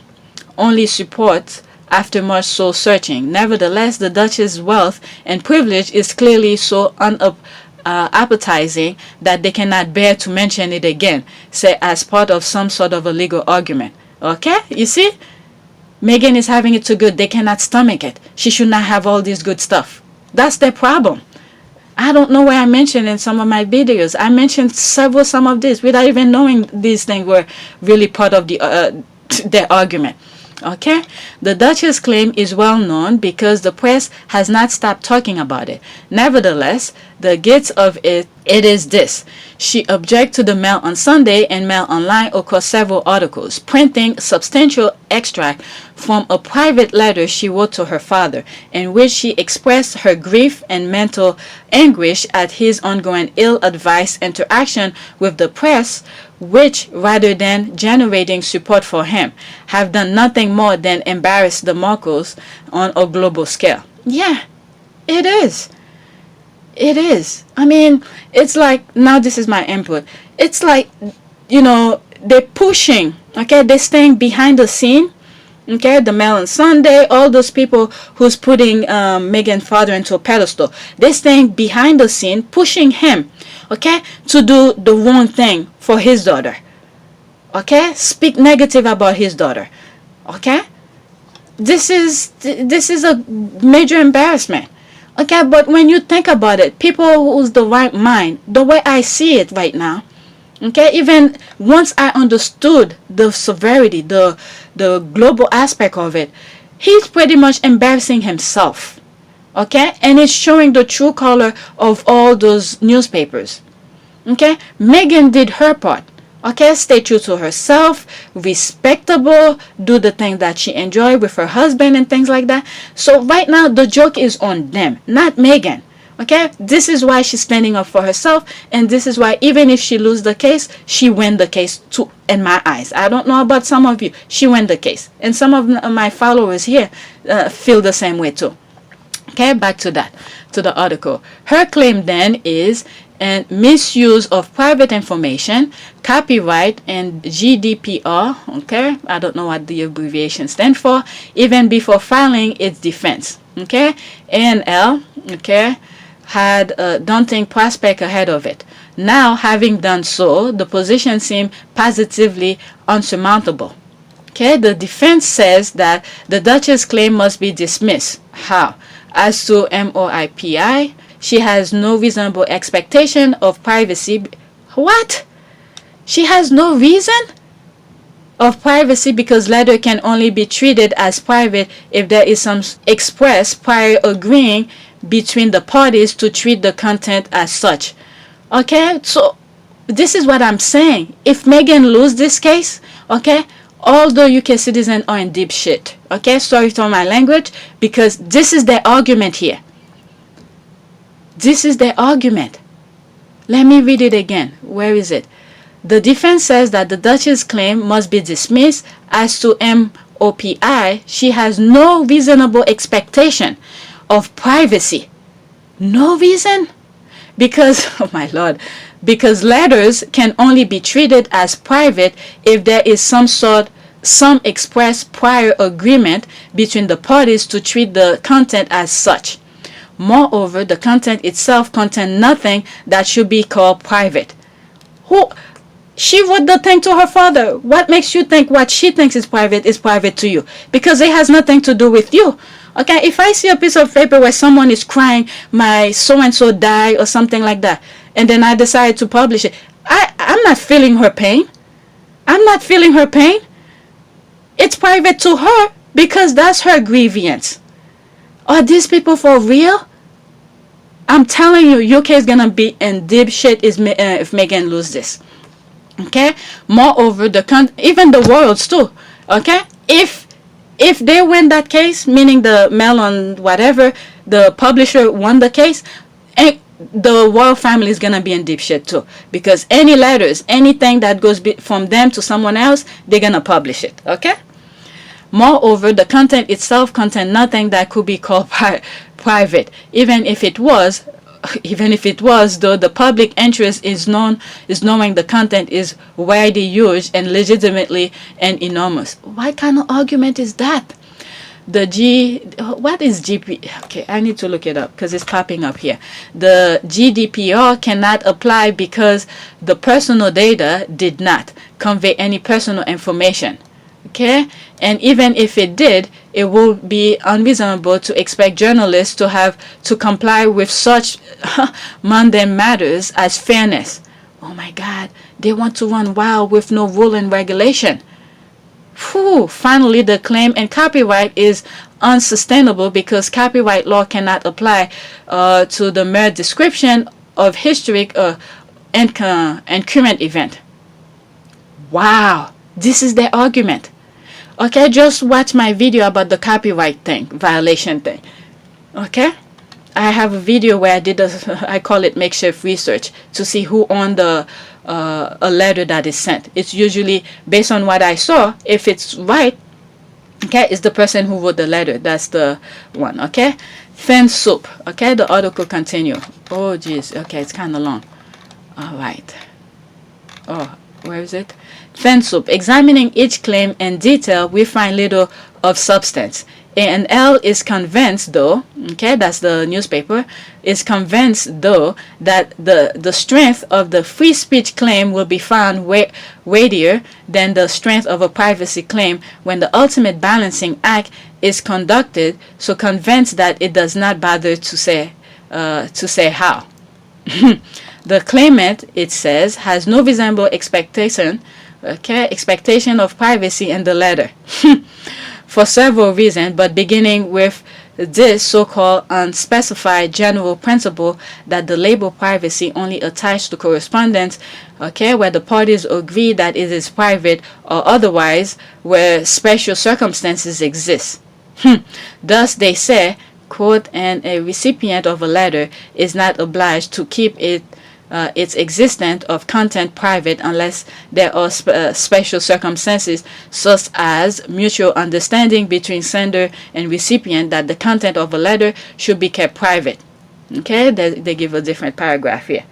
only supports after much soul searching. Nevertheless, the Duchess' wealth and privilege is clearly so unappetizing that they cannot bear to mention it again, say as part of some sort of a legal argument. Okay, you see? Meghan is having it too good. They cannot stomach it. She should not have all this good stuff. That's their problem. I don't know where I mentioned in some of my videos. I mentioned some of this without even knowing these things were really part of their argument. Okay, the Duchess' claim is well known because the press has not stopped talking about it. Nevertheless, the gist of it is this: she objected to the Mail on Sunday and Mail Online across several articles, printing substantial extract from a private letter she wrote to her father, in which she expressed her grief and mental anguish at his ongoing ill-advised interaction with the press, which, rather than generating support for him, have done nothing more than embarrass the Markles on a global scale. Yeah, it is. It is. I mean, it's like, now this is my input. It's like, they're pushing, okay? They're staying behind the scene, okay? The Mail on Sunday, all those people who's putting Meghan's father into a pedestal. They're staying behind the scene, pushing him, okay, to do the wrong thing for his daughter. Okay? Speak negative about his daughter. Okay? This is a major embarrassment. Okay, but when you think about it, people who's the right mind, the way I see it right now, okay, even once I understood the severity, the global aspect of it, he's pretty much embarrassing himself. Okay, and it's showing the true color of all those newspapers. Okay, Meghan did her part. Okay, stay true to herself, respectable, do the thing that she enjoyed with her husband and things like that. So right now, the joke is on them, not Meghan. Okay, this is why she's standing up for herself, and this is why even if she loses the case, she wins the case too, in my eyes. I don't know about some of you. She wins the case. And some of my followers here feel the same way too. Okay, back to that, to the article. Her claim then is and misuse of private information, copyright, and GDPR, okay, I don't know what the abbreviation stands for, even before filing its defense, okay. A&L, okay, had a daunting prospect ahead of it. Now, having done so, the position seemed positively unsurmountable. Okay, the defense says that the Duchess' claim must be dismissed. How? As to MOIPI, she has no reasonable expectation of privacy. What? She has no reason of privacy because letter can only be treated as private if there is some express prior agreeing between the parties to treat the content as such. Okay, so this is what I'm saying. If Meghan lose this case, okay, all the UK citizens are in deep shit. Okay, sorry for my language, because this is the argument here. This is the argument. Let me read it again. Where is it? The defense says that the Duchess' claim must be dismissed. As to MOPI, she has no reasonable expectation of privacy. No reason? Because, oh my lord, because letters can only be treated as private if there is some express prior agreement between the parties to treat the content as such. Moreover, the content itself contains nothing that should be called private. She wrote the thing to her father. What makes you think what she thinks is private to you? Because it has nothing to do with you. Okay, if I see a piece of paper where someone is crying, my so-and-so died or something like that, and then I decide to publish it, I'm not feeling her pain. I'm not feeling her pain. It's private to her because that's her grievance. Are these people for real? I'm telling you, UK is gonna be in deep shit if Meghan loses this. Okay. Moreover, even the royals too. Okay. If they win that case, meaning the Mail on whatever, the publisher won the case, and the royal family is gonna be in deep shit too, because any letters, anything that goes from them to someone else, they're gonna publish it. Okay. Moreover, the content itself contains nothing that could be called private, even if it was, though the public interest is knowing the content is widely used and legitimately and enormous. What kind of argument is that? What is GP? Okay, I need to look it up because it's popping up here. The GDPR cannot apply because the personal data did not convey any personal information. Okay, and even if it did, it would be unreasonable to expect journalists to have to comply with such mundane matters as fairness. Oh my God, they want to run wild with no rule and regulation. Whew. Finally, the claim in copyright is unsustainable because copyright law cannot apply to the mere description of historic and current event. Wow, this is the argument. Okay, just watch my video about the copyright thing, violation thing. Okay, I have a video where I did I call it makeshift research to see who owned a letter that is sent. It's usually based on what I saw. If it's right, okay, it's the person who wrote the letter. That's the one. Okay, Thin Soup. Okay, the article continue. Oh geez. Okay, it's kind of long. All right. Oh, where is it? Thin Soup. Examining each claim in detail, we find little of substance. A&L is convinced, though, okay, that's the newspaper, is convinced, though, that the strength of the free speech claim will be found weightier than the strength of a privacy claim when the ultimate balancing act is conducted, so convinced that it does not bother to say how. The claimant, it says, has no reasonable expectation of privacy in the letter. For several reasons, but beginning with this so-called unspecified general principle that the label privacy only attached to correspondence, okay, where the parties agree that it is private or otherwise where special circumstances exist. Thus, they say, quote, and a recipient of a letter is not obliged to keep its existence of content private unless there are special circumstances such as mutual understanding between sender and recipient that the content of a letter should be kept private. Okay, they give a different paragraph here.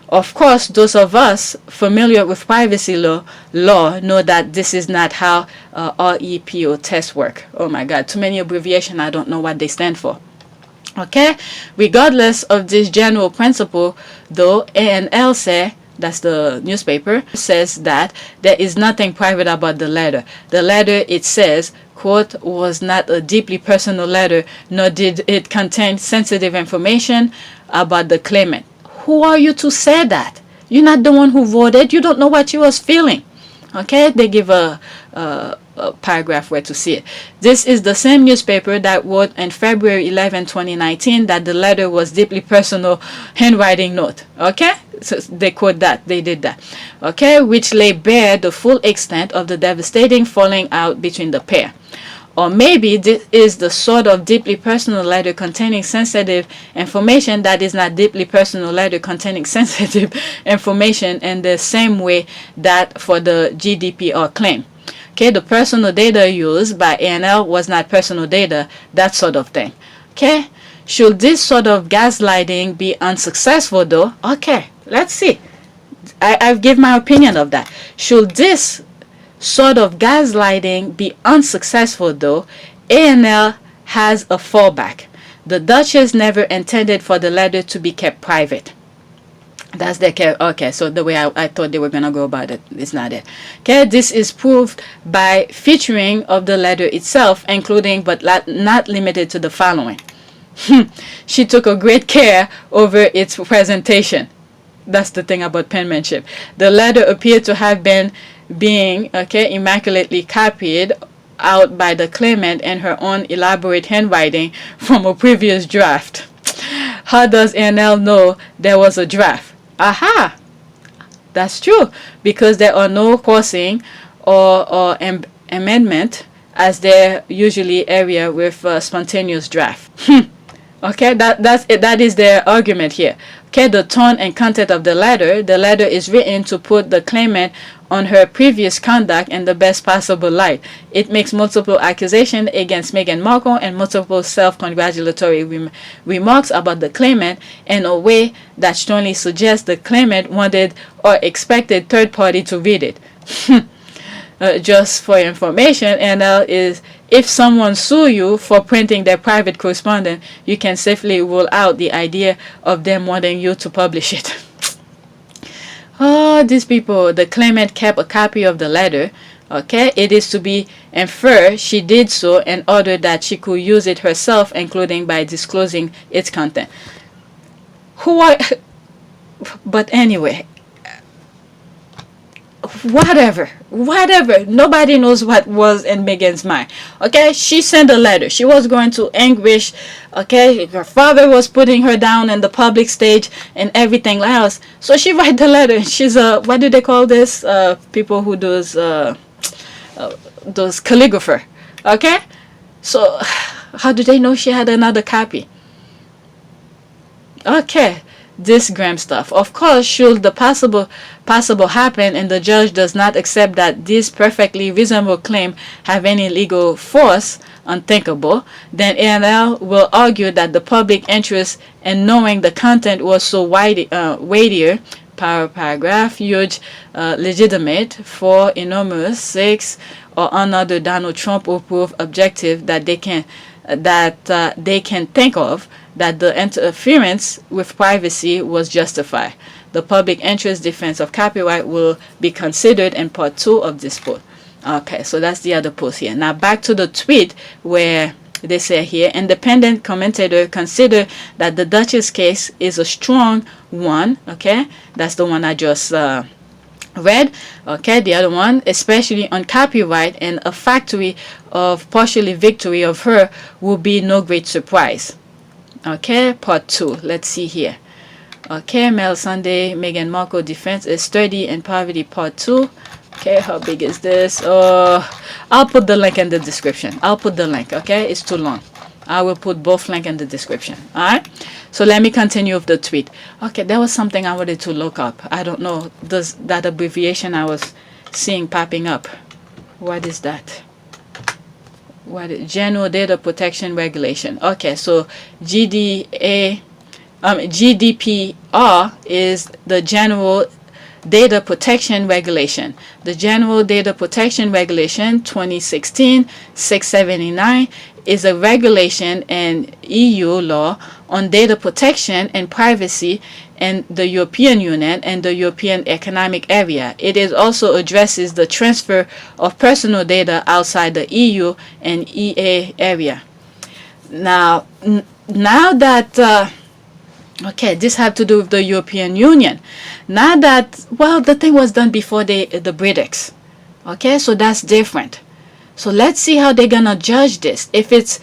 Of course, those of us familiar with privacy law know that this is not how REPO tests work. Oh my God, too many abbreviations, I don't know what they stand for. Okay, regardless of this general principle, though, A&L say, that's the newspaper, says that there is nothing private about the letter. The letter, it says, quote, was not a deeply personal letter, nor did it contain sensitive information about the claimant. Who are you to say that? You're not the one who voted. You don't know what you was feeling. Okay, they give a paragraph where to see it. This is the same newspaper that wrote on February 11, 2019 that the letter was deeply personal handwriting note. Okay, so they quote that. They did that. Okay, which lay bare the full extent of the devastating falling out between the pair. Or maybe this is the sort of deeply personal letter containing sensitive information that is not deeply personal letter containing sensitive information in the same way that for the GDPR claim. Okay, the personal data used by ANL was not personal data, that sort of thing. Okay, should this sort of gaslighting be unsuccessful though? Okay, let's see. I've given my opinion of that. Should this sort of gaslighting be unsuccessful though, ANL has a fallback. The Duchess never intended for the letter to be kept private. That's their care. Okay, so the way I thought they were gonna go about it is not it. Okay, this is proved by featuring of the letter itself, including but not limited to the following. She took a great care over its presentation. That's the thing about penmanship. The letter appeared to have been immaculately copied out by the claimant in her own elaborate handwriting from a previous draft. How does ANL know there was a draft? Aha! That's true, because there are no crossing or amendment as there usually area with spontaneous draft. Okay, that is their argument here. Okay, the tone and content of the letter is written to put the claimant on her previous conduct in the best possible light. It makes multiple accusations against Meghan Markle and multiple self-congratulatory remarks about the claimant in a way that strongly suggests the claimant wanted or expected third party to read it. Just for information, NL is if someone sue you for printing their private correspondence, you can safely rule out the idea of them wanting you to publish it. Oh, these people, the claimant kept a copy of the letter. Okay, it is to be inferred she did so in order that she could use it herself, including by disclosing its content. But anyway, whatever, nobody knows what was in Meghan's mind. Okay, she sent a letter. She was going to anguish. Okay, her father was putting her down in the public stage and everything else, so she write the letter. She's a, what do they call this, people who does those calligrapher. Okay, so how do they know she had another copy? Okay, this gram stuff. Of course, should the possible happen and the judge does not accept that this perfectly reasonable claim have any legal force, unthinkable, then ANL will argue that the public interest in knowing the content was so weightier, paragraph, huge, legitimate, for enormous, 6, or another Donald Trump approved objective that they can think of, that the interference with privacy was justified. The public interest defense of copyright will be considered in part 2 of this post. Okay, so that's the other post here. Now back to the tweet where they say here, independent commentator consider that the Duchess case is a strong one. Okay, that's the one I just read. Okay, the other one, especially on copyright, and a factory of partially victory of her will be no great surprise. Okay, part 2. Let's see here. Okay, Mail Sunday, Meghan Markle defense is sturdy in poverty, part 2. Okay, how big is this? I'll put the link in the description. I'll put the link. Okay, it's too long. I will put both links in the description. Alright, so let me continue with the tweet. Okay, there was something I wanted to look up. I don't know, that abbreviation I was seeing popping up. What is that? General Data Protection Regulation. Okay, so GDPR is the General Data Protection Regulation. The General Data Protection Regulation 2016-679 is a regulation in EU law on data protection and privacy in the European Union and the European Economic Area. It is also addresses the transfer of personal data outside the EU and EA area. Now that Okay, this have to do with the European Union. Now that, well, the thing was done before the British. Okay, so that's different. So let's see how they're gonna judge this. If it's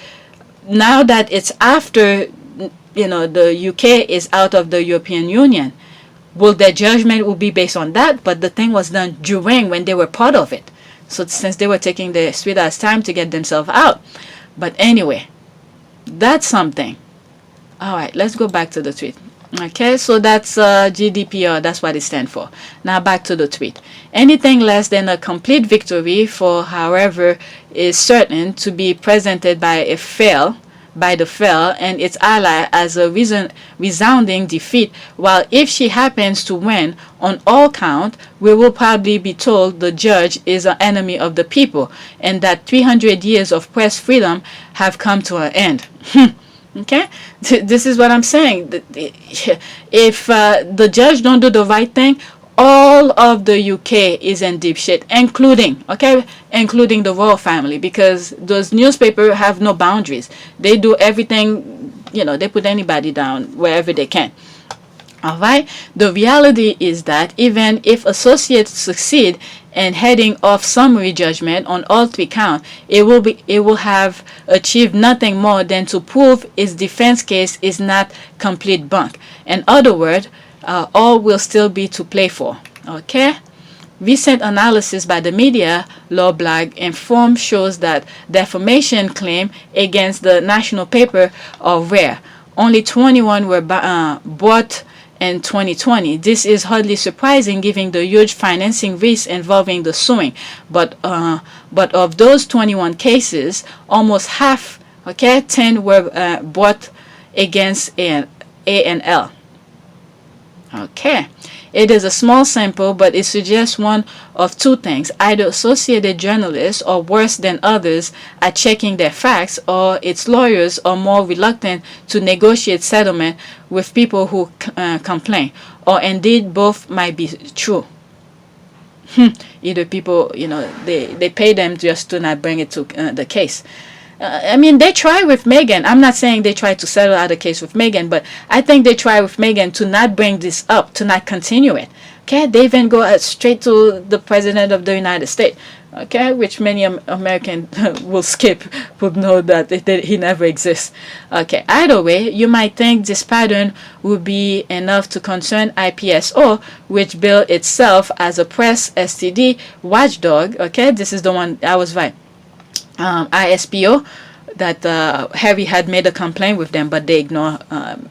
now that it's after, the UK is out of the European Union, will their judgment will be based on that? But the thing was done during when they were part of it. So since they were taking their sweet ass time to get themselves out. But anyway, that's something. All right, let's go back to the tweet. Okay, so that's GDPR. That's what it stands for. Now back to the tweet. Anything less than a complete victory for however is certain to be presented by the fail and its ally as a resounding defeat. While if she happens to win on all count, we will probably be told the judge is an enemy of the people and that 300 years of press freedom have come to an end. Okay, this is what I'm saying. If the judge don't do the right thing, all of the UK is in deep shit, including the royal family, because those newspapers have no boundaries. They do everything, they put anybody down wherever they can. All right. The reality is that even if associates succeed in heading off summary judgment on all 3 counts, it will have achieved nothing more than to prove its defense case is not complete bunk. In other words, all will still be to play for. Okay. Recent analysis by the media law blog Inform shows that defamation claims against the national paper are rare. Only 21 were brought in 2020. This is hardly surprising given the huge financing risks involving the suing. But of those 21 cases, almost half, 10 were brought against A&L. Okay. It is a small sample, but it suggests one of 2 things. Either associated journalists are worse than others at checking their facts, or its lawyers are more reluctant to negotiate settlement with people who complain. Or indeed, both might be true. Either people, they pay them just to not bring it to the case. They try with Meghan. I'm not saying they try to settle out a case with Meghan, but I think they try with Meghan to not bring this up, to not continue it. Okay, they even go straight to the President of the United States. Okay, which many Americans will skip, would know that he never exists. Okay, either way, you might think this pattern would be enough to concern IPSO, which billed itself as a press STD watchdog. Okay, this is the one, I was right. ISPO, that Harry had made a complaint with them, but they ignore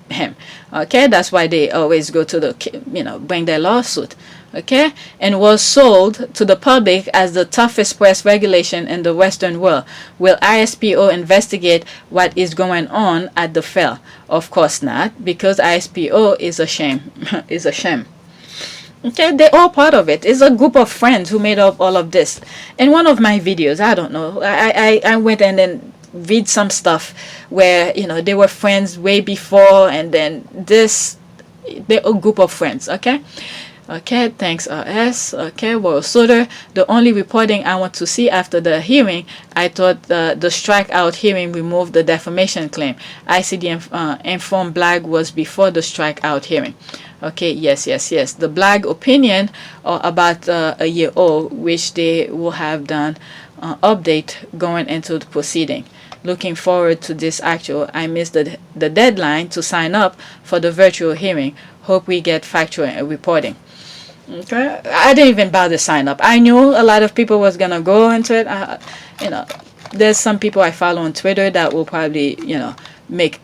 him. Okay, that's why they always go to the, bring their lawsuit. Okay, and was sold to the public as the toughest press regulation in the Western world. Will ISPO investigate what is going on at the fair? Of course not, because ISPO is a shame. Is a shame. Okay, they're all part of it. It's a group of friends who made up all of this. In one of my videos, I don't know, I went and then read some stuff where, they were friends way before, and then they're a group of friends, okay? Okay, thanks RS. Okay, well, Sutter, the only reporting I want to see after the hearing, I thought the strikeout hearing removed the defamation claim. ICD Informed blog was before the strikeout hearing. Okay, yes. The blog opinion about a year old, which they will have done update going into the proceeding. Looking forward to this actual. I missed the deadline to sign up for the virtual hearing. Hope we get factual reporting. Okay, I didn't even bother to sign up. I knew a lot of people was gonna go into it. There's some people I follow on Twitter that will probably, make,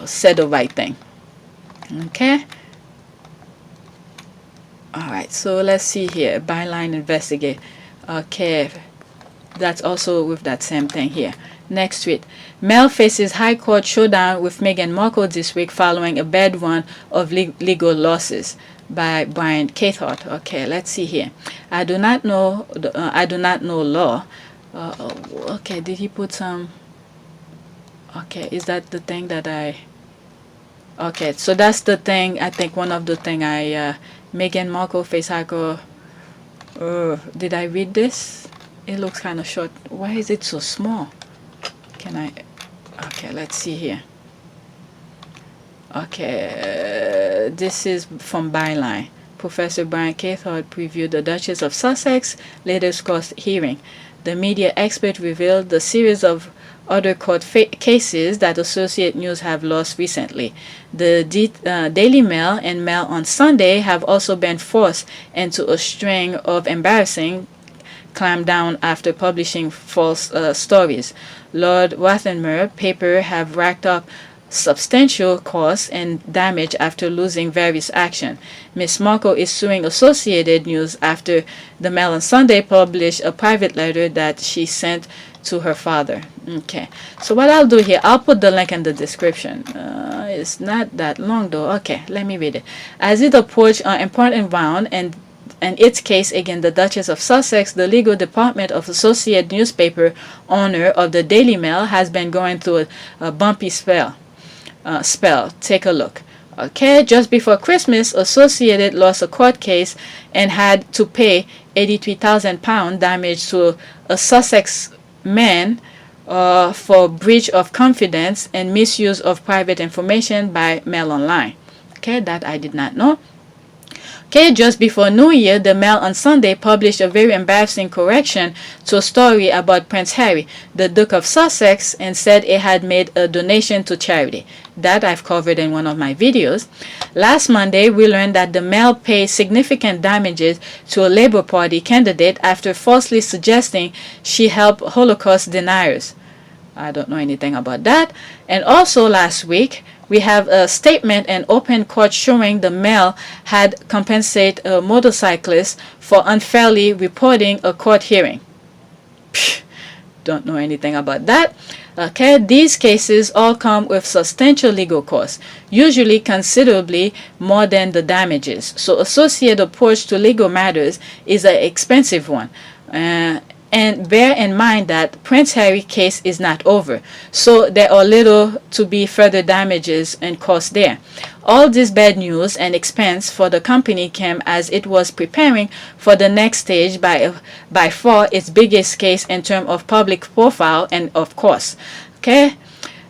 say the right thing. Okay. All right, so let's see here. Byline Investigate. Okay, that's also with that same thing here. Next tweet. Mel faces High Court showdown with Meghan Markle this week following a bad run of legal losses. By Brian Cathart. Okay, let's see here. I do not know law. Okay, did he put some? Okay, is that the thing that I? Okay, so that's the thing. I think one of the thing Meghan Markle face High Court. Did I read this? It looks kind of short. Why is it so small? Can I? Okay, let's see here. Okay, this is from Byline. Professor Brian Cathcart previewed the Duchess of Sussex latest court hearing. The media expert revealed the series of other court cases that Associate News have lost recently. The Daily Mail and Mail on Sunday have also been forced into a string of embarrassing clampdown after publishing false stories. Lord Rothermere paper have racked up substantial costs and damage after losing various action. Miss Markle is suing Associated News after the Mail on Sunday published a private letter that she sent to her father. Okay, so what I'll do here, I'll put the link in the description. It's not that long though. Okay, let me read it. As it approached an important round and its case against the Duchess of Sussex, the legal department of Associated newspaper owner of the Daily Mail has been going through a bumpy spell. Take a look. Okay, just before Christmas, Associated lost a court case and had to pay £83,000 damage to a Sussex man for breach of confidence and misuse of private information by Mail Online. Okay, that I did not know. Okay, just before New Year, the Mail on Sunday published a very embarrassing correction to a story about Prince Harry, the Duke of Sussex, and said it had made a donation to charity. That I've covered in one of my videos. Last Monday, we learned that the Mail paid significant damages to a Labour Party candidate after falsely suggesting she helped Holocaust deniers. I don't know anything about that. And also last week, we have a statement in open court showing the Mail had compensated a motorcyclist for unfairly reporting a court hearing. Psh, don't know anything about that. Okay, these cases all come with substantial legal costs, usually considerably more than the damages. So Associated approach to legal matters is an expensive one. And bear in mind that Prince Harry case is not over, so there are little to be further damages and costs there. All this bad news and expense for the company came as it was preparing for the next stage by far its biggest case in terms of public profile and of course. Okay.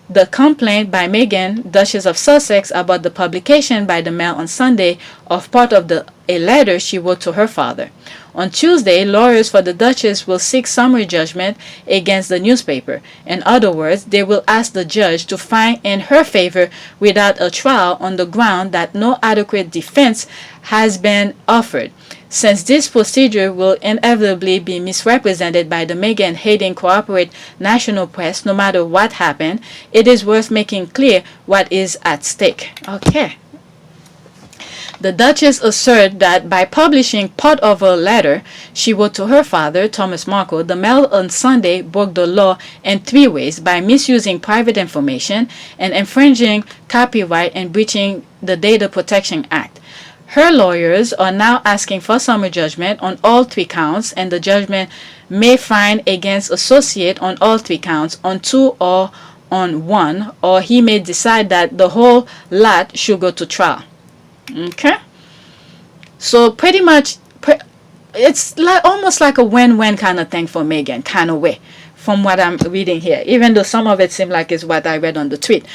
The complaint by Meghan, Duchess of Sussex, about the publication by the Mail on Sunday of part of a letter she wrote to her father. On Tuesday, lawyers for the Duchess will seek summary judgment against the newspaper. In other words, they will ask the judge to find in her favor without a trial on the ground that no adequate defense has been offered. Since this procedure will inevitably be misrepresented by the Meghan-hating corporate national press no matter what happened, it is worth making clear what is at stake. Okay. The Duchess asserts that by publishing part of a letter she wrote to her father, Thomas Markle, the Mail on Sunday broke the law in 3 ways: by misusing private information and infringing copyright and breaching the Data Protection Act. Her lawyers are now asking for summary judgment on all 3 counts, and the judgment may find against Associate on all 3 counts, on 2 or on 1, or he may decide that the whole lot should go to trial. Okay, so pretty much it's like almost like a win-win kind of thing for Meghan, kind of way, from what I'm reading here, even though some of it seemed like it's what I read on the tweet.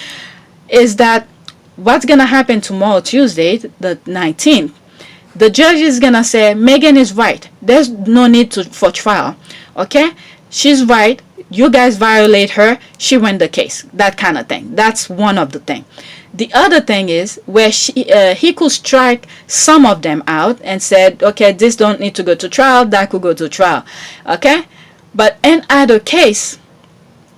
Is that what's gonna happen tomorrow, Tuesday the 19th? The judge is gonna say Meghan is right, there's no need for trial. Okay, she's right, you guys violate her, she win the case, that kind of thing. That's one of the things. The other thing is where he could strike some of them out and said, okay, this don't need to go to trial, that could go to trial. Okay, but in either case,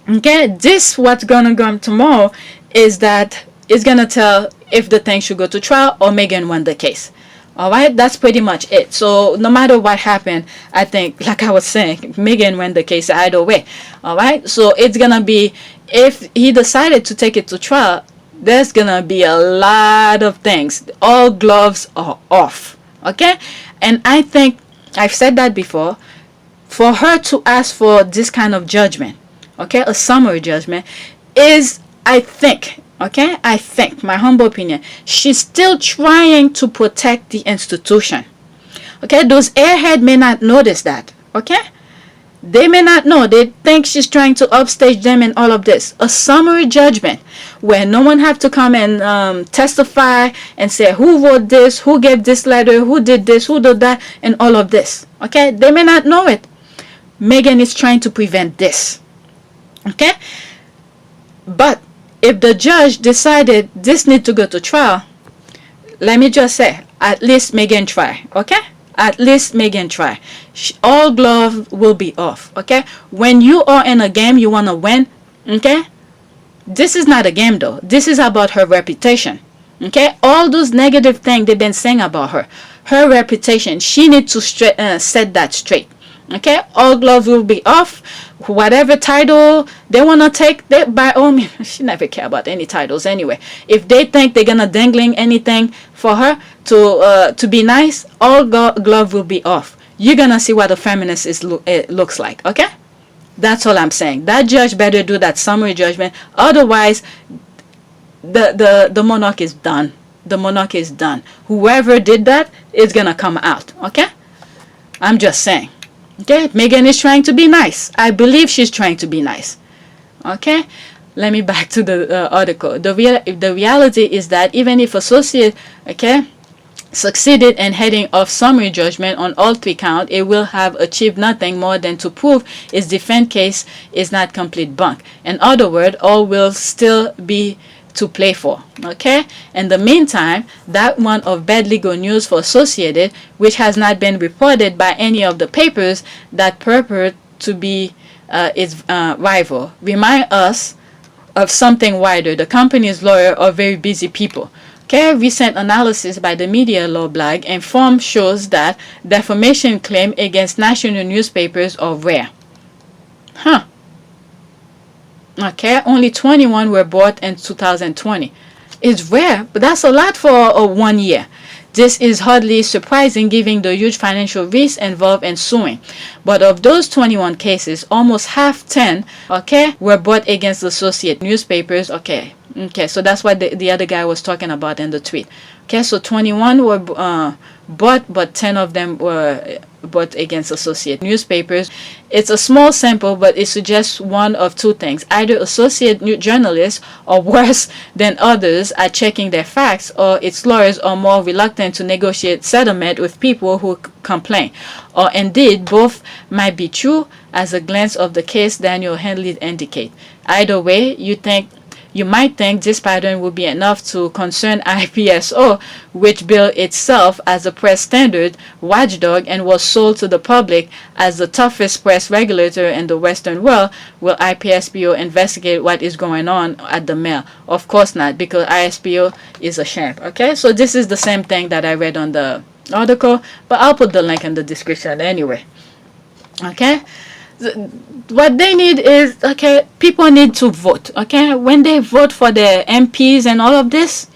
okay, this what's gonna go on tomorrow is that it's gonna tell if the thing should go to trial or Meghan won the case. All right, that's pretty much it. So no matter what happened, I think, like I was saying, Meghan won the case either way. All right, so it's gonna be, if he decided to take it to trial, there's gonna be a lot of things. All gloves are off. Okay, and I think I've said that before. For her to ask for this kind of judgment, okay, a summary judgment, is, I think, okay, I think, my humble opinion, she's still trying to protect the institution. Okay, those airheads may not notice that. Okay, They may not know. They think she's trying to upstage them and all of this. A summary judgment where no one have to come and testify and say who wrote this, who gave this letter, who did this, who did that, and all of this. Okay? They may not know it. Meghan is trying to prevent this. Okay? But if the judge decided this need to go to trial, let me just say, at least Meghan try. Okay? At least Meghan try. All glove will be off. Okay? When you are in a game, you want to win. Okay? This is not a game though. This is about her reputation. Okay? All those negative things they've been saying about her. Her reputation. She needs to set that straight. Okay? All gloves will be off. Whatever title they want to take, they, by all means, she never care about any titles anyway. If they think they're gonna dangling anything for her to be nice, all glove will be off. You're gonna see what a feminist looks like. Okay? That's all I'm saying. That judge better do that summary judgment. Otherwise, the monarch is done. The monarch is done. Whoever did that is gonna come out. Okay? I'm just saying. Okay, Meghan is trying to be nice. I believe she's trying to be nice. Okay, let me back to the article. The reality is that even if associate, okay, succeeded in heading off summary judgment on all 3 counts, it will have achieved nothing more than to prove its defense case is not complete bunk. In other words, all will still be to play for. Okay, in the meantime, that one of bad legal news for Associated, which has not been reported by any of the papers that purport to be its rival, remind us of something wider. The company's lawyers are very busy people. Okay, recent analysis by the media law blog Inform shows that defamation claims against national newspapers are rare. Huh. Okay, only 21 were bought in 2020. It's rare, but that's a lot for 1 year. This is hardly surprising given the huge financial risks involved in suing. But of those 21 cases, almost half 10, okay, were bought against associate newspapers. Okay, so that's what the other guy was talking about in the tweet. Okay, so 21 were bought, but 10 of them were bought against associate newspapers. It's a small sample, but it suggests one of 2 things. Either associate journalists are worse than others at checking their facts, or its lawyers are more reluctant to negotiate settlement with people who complain. Or indeed, both might be true, as a glance of the case Daniel Henley indicate. Either way, you might think this pattern would be enough to concern IPSO, which billed itself as a press standard watchdog and was sold to the public as the toughest press regulator in the Western world. Will IPSPO investigate what is going on at the Mail? Of course not, because ISPO is a sham. Okay, so this is the same thing that I read on the article, but I'll put the link in the description anyway. Okay, what they need is, okay, people need to vote. Okay, when they vote for their MPs and all of this,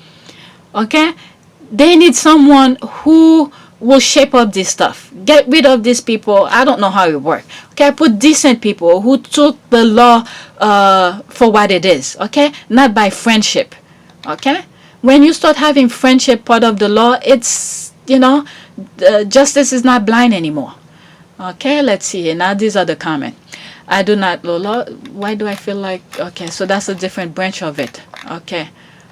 okay, they need someone who will shape up this stuff. Get rid of these people. I don't know how it works. Okay, put decent people who took the law for what it is. Okay, not by friendship. Okay, when you start having friendship part of the law, it's, justice is not blind anymore. Okay, let's see. Now these are the comments. I do not know law. Why do I feel like, okay, so that's a different branch of it. Okay,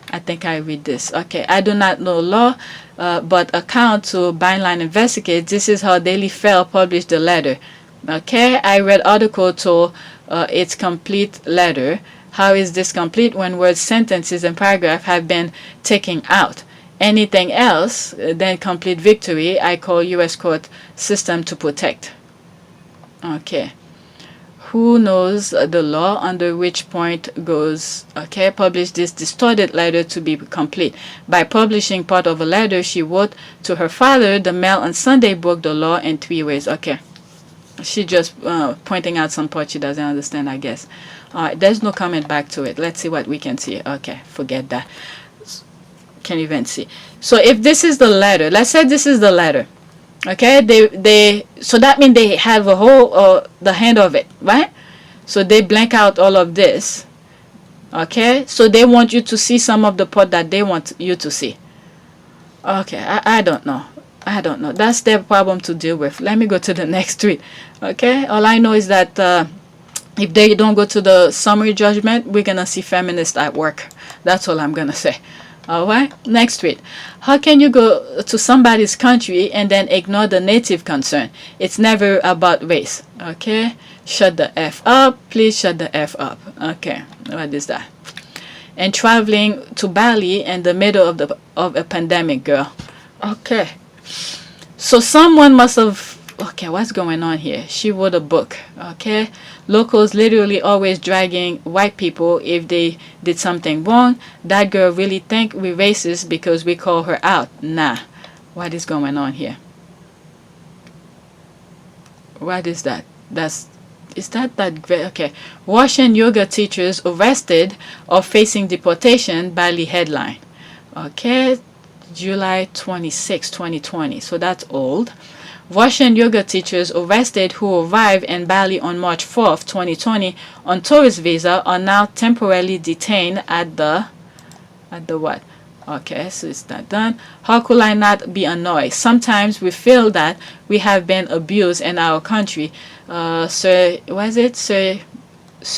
I think I read this. Okay, I do not know law, but account to Byline Investigates. This is how Daily Fail published the letter. Okay, I read article to its complete letter. How is this complete when words, sentences, and paragraph have been taken out? Anything else than complete victory, I call U.S. court system to protect. Okay. Who knows the law under which point goes, okay, publish this distorted letter to be complete. By publishing part of a letter she wrote to her father, the Mail on Sunday broke the law in 3 ways. Okay. She just pointing out some parts she doesn't understand, I guess. All right, there's no comment back to it. Let's see what we can see. Okay, forget that. Can't even see. So if this is the letter, let's say this is the letter, okay, they so that means they have a whole the hand of it, right? So they blank out all of this, okay, so they want you to see some of the part that they want you to see. Okay, I don't know. I don't know. That's their problem to deal with. Let me go to the next tweet. Okay? All I know is that if they don't go to the summary judgment, we're going to see feminists at work. That's all I'm going to say. All right? Next tweet. How can you go to somebody's country and then ignore the native concern? It's never about race. Okay? Shut the F up. Please shut the F up. Okay. What is that? And traveling to Bali in the middle of a pandemic, girl. Okay. So someone must have... Okay, what's going on here? She wrote a book. Okay? Locals literally always dragging white people if they did something wrong. That girl really think we're racist because we call her out. Nah. What is going on here? What is that? Is that great? Okay. Russian yoga teachers arrested or facing deportation, Bali headline. Okay. July 26, 2020. So that's old. Russian yoga teachers arrested who arrived in Bali on March 4th, 2020 on tourist visa are now temporarily detained at the what? Okay, so it's not done. How could I not be annoyed? Sometimes we feel that we have been abused in our country. Sir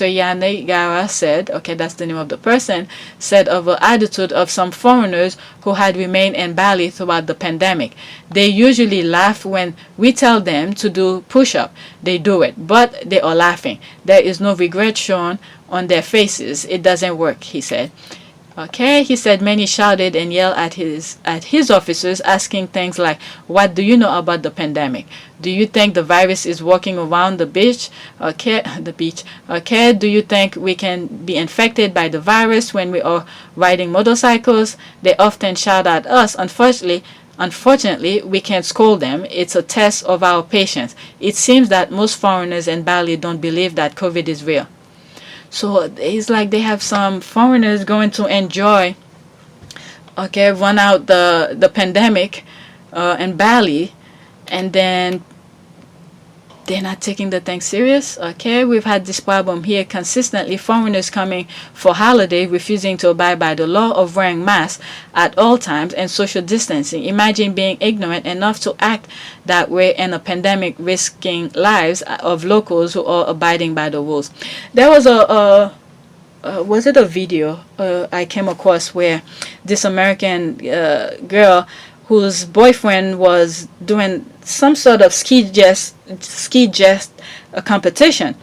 Yanegara said, okay, that's the name of the person, said of the attitude of some foreigners who had remained in Bali throughout the pandemic. They usually laugh when we tell them to do push-up. They do it, but they are laughing. There is no regret shown on their faces. It doesn't work, he said. Okay, he said many shouted and yelled at his officers, asking things like, what do you know about the pandemic? Do you think the virus is walking around the beach? Okay, the beach. Okay, do you think we can be infected by the virus when we are riding motorcycles? They often shout at us. Unfortunately, we can't scold them. It's a test of our patience. It seems that most foreigners in Bali don't believe that COVID is real. So it's like they have some foreigners going to enjoy, okay, run out the pandemic in Bali, and then they're not taking the thing serious. Okay, we've had this problem here consistently. Foreigners coming for holiday, refusing to abide by the law of wearing masks at all times and social distancing. Imagine being ignorant enough to act that way in a pandemic, risking lives of locals who are abiding by the rules. There was was it a video I came across where this American girl whose boyfriend was doing some sort of ski jest competition,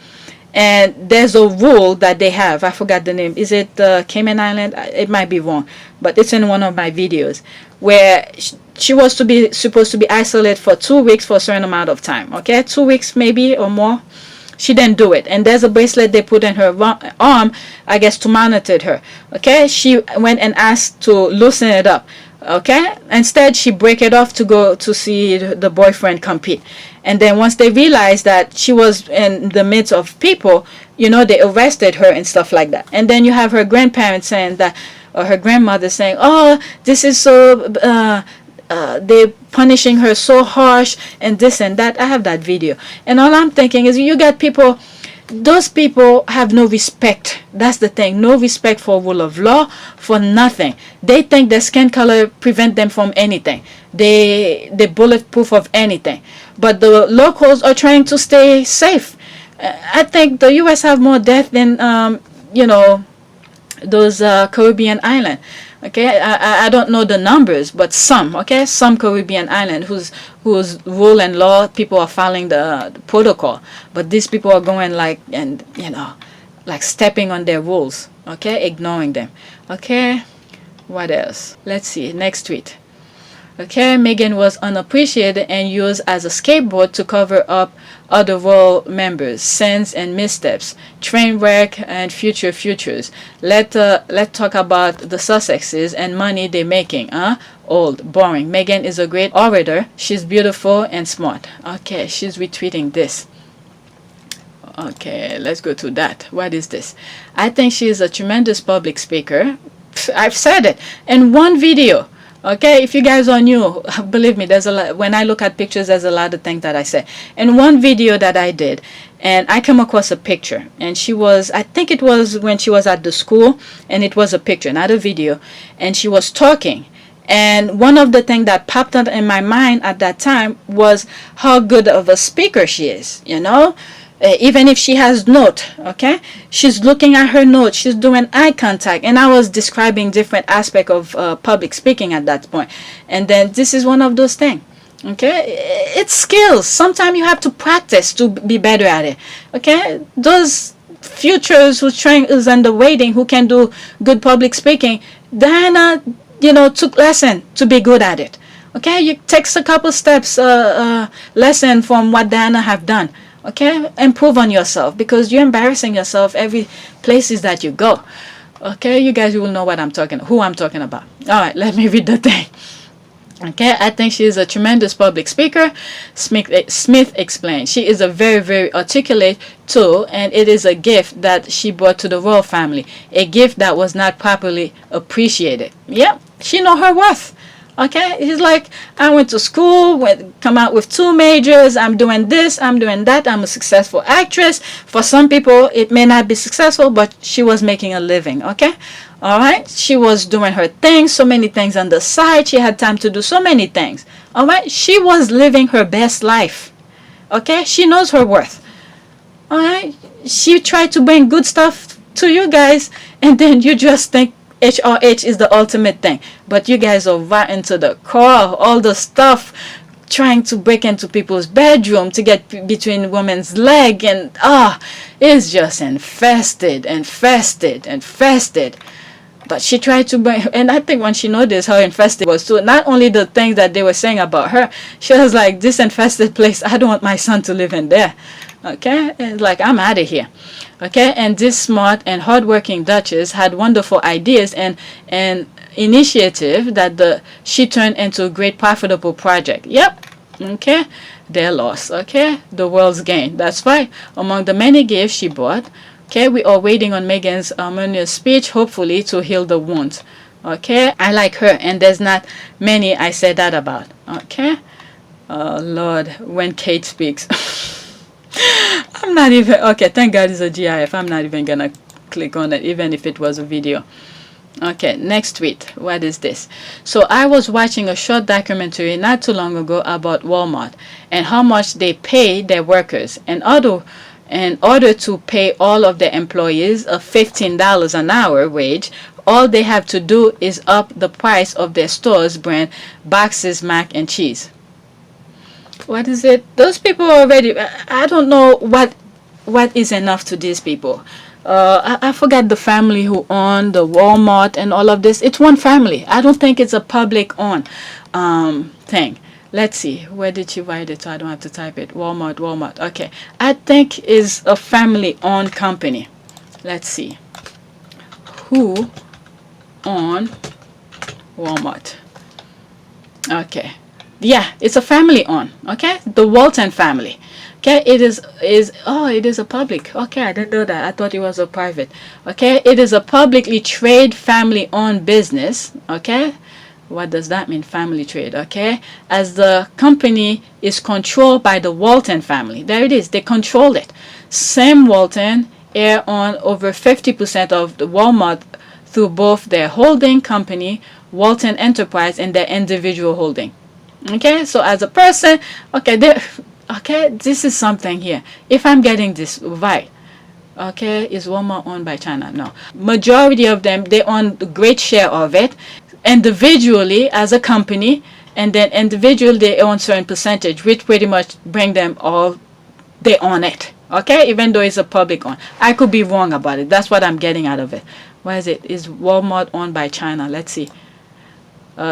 and there's a rule that they have. I forgot the name. Is it Cayman Island? It might be wrong, but it's in one of my videos where she was supposed to be isolated for 2 weeks for a certain amount of time. Okay, 2 weeks maybe or more. She didn't do it, and there's a bracelet they put in her arm, I guess, to monitor her. Okay, she went and asked to loosen it up. Okay, instead she break it off to go to see the boyfriend compete, and then once they realized that she was in the midst of people, you know, they arrested her and stuff like that. And then you have her grandparents saying that, or her grandmother saying, oh, this is so they're punishing her so harsh and this and that. I have that video, and all I'm thinking is, you got people, those people have no respect. That's the thing. No respect for rule of law, for nothing. They think their skin color prevent them from anything. They bulletproof of anything. But the locals are trying to stay safe. I think the U.S. have more death than you know, those Caribbean islands. Okay, I don't know the numbers, but some, okay, some Caribbean island whose rule and law people are following the protocol, but these people are going like, and you know, like stepping on their rules, okay, ignoring them. Okay, what else? Let's see, next tweet. Okay, Meghan was unappreciated and used as a scapegoat to cover up other royal members' sins and missteps, train wreck and futures. Let's talk about the Sussexes and money they're making. Old, boring. Meghan is a great orator. She's beautiful and smart. Okay, she's retweeting this. Okay, let's go to that. What is this? I think she is a tremendous public speaker. I've said it in one video. Okay, if you guys are new, believe me, there's a lot. When I look at pictures, there's a lot of things that I say. In one video that I did, and I came across a picture, and she was, I think it was when she was at the school, and it was a picture, not a video, and she was talking, And one of the things that popped up in my mind at that time was how good of a speaker she is, you know. Even if she has note, okay, she's looking at her note, she's doing eye contact, and I was describing different aspect of public speaking at that point. And then this is one of those things. Okay, it's skills. Sometimes you have to practice to be better at it. Okay, those futures who's in the waiting, who can do good public speaking, Diana, you know, took lesson to be good at it. Okay, you takes a couple steps, lesson from what Diana have done. Okay, improve on yourself, because you're embarrassing yourself every places that you go. Okay, you guys will know who I'm talking about. All right, let me read the thing. Okay, I think she is a tremendous public speaker. Smith explained. She is a very, very articulate too, and it is a gift that she brought to the royal family. A gift that was not properly appreciated. Yep, she know her worth. Okay, he's like, I went to school, come out with 2 majors, I'm doing this, I'm doing that, I'm a successful actress. For some people, it may not be successful, but she was making a living, okay? All right, she was doing her thing, so many things on the side, she had time to do so many things. All right, she was living her best life, okay? She knows her worth, all right? She tried to bring good stuff to you guys, and then you just think HRH is the ultimate thing, but you guys are right into the core, all the stuff, trying to break into people's bedroom to get between women's leg, and it's just infested. But she tried to bring, and I think when she noticed how infested it was too, not only the things that they were saying about her, she was like, this infested place, I don't want my son to live in there. Okay, and like, I'm out of here. Okay, and this smart and hardworking Duchess had wonderful ideas and initiative that she turned into a great profitable project. Yep. Okay, their loss. Okay, the world's gain. That's right. Among the many gifts she brought, okay, we are waiting on Meghan's harmonious speech, hopefully to heal the wounds. Okay, I like her, and there's not many I said that about. Okay, Lord, when Kate speaks. I'm not even, okay, thank God it's a GIF. I'm not even gonna click on it, even if it was a video. Okay, next tweet. What is this? So I was watching a short documentary not too long ago about Walmart and how much they pay their workers. In order to pay all of their employees a $15 an hour wage, all they have to do is up the price of their store's brand boxes, mac and cheese. What is it? Those people already, I don't know what is enough to these people. I forgot the family who own the Walmart and all of this. It's one family. I don't think it's a public owned thing. Let's see. Where did she write it so I don't have to type it? Walmart. Okay. I think it's a family owned company. Let's see. Who own Walmart? Okay. Yeah, it's a family owned. Okay, the Walton family. Okay, it is a public. Okay, I didn't know that. I thought it was a private. Okay, it is a publicly traded family owned business. Okay, what does that mean, family trade? Okay, as the company is controlled by the Walton family. There it is. They control it. Sam Walton own over 50% of the Walmart through both their holding company, Walton Enterprise, and their individual holding. Okay, so as a person, okay, this is something here. If I'm getting this right, okay, is Walmart owned by China? No. Majority of them, they own a great share of it. Individually, as a company, and then individually, they own certain percentage, which pretty much bring them all, they own it. Okay, even though it's a public owned. I could be wrong about it. That's what I'm getting out of it. Why is it? Is Walmart owned by China? Let's see.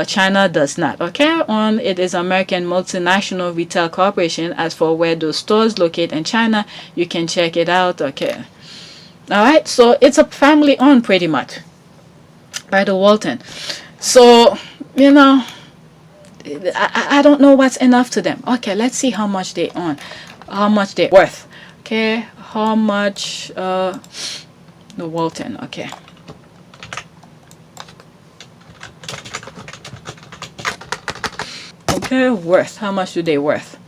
China does not. Okay, it is American multinational retail corporation. As for where those stores locate in China, you can check it out. Okay, all right, so it's a family owned pretty much by the Walton. So you know, I don't know what's enough to them. Okay, let's see how much they own, how much they're worth. Okay, how much the Walton. Okay. Okay, worth. How much do they worth?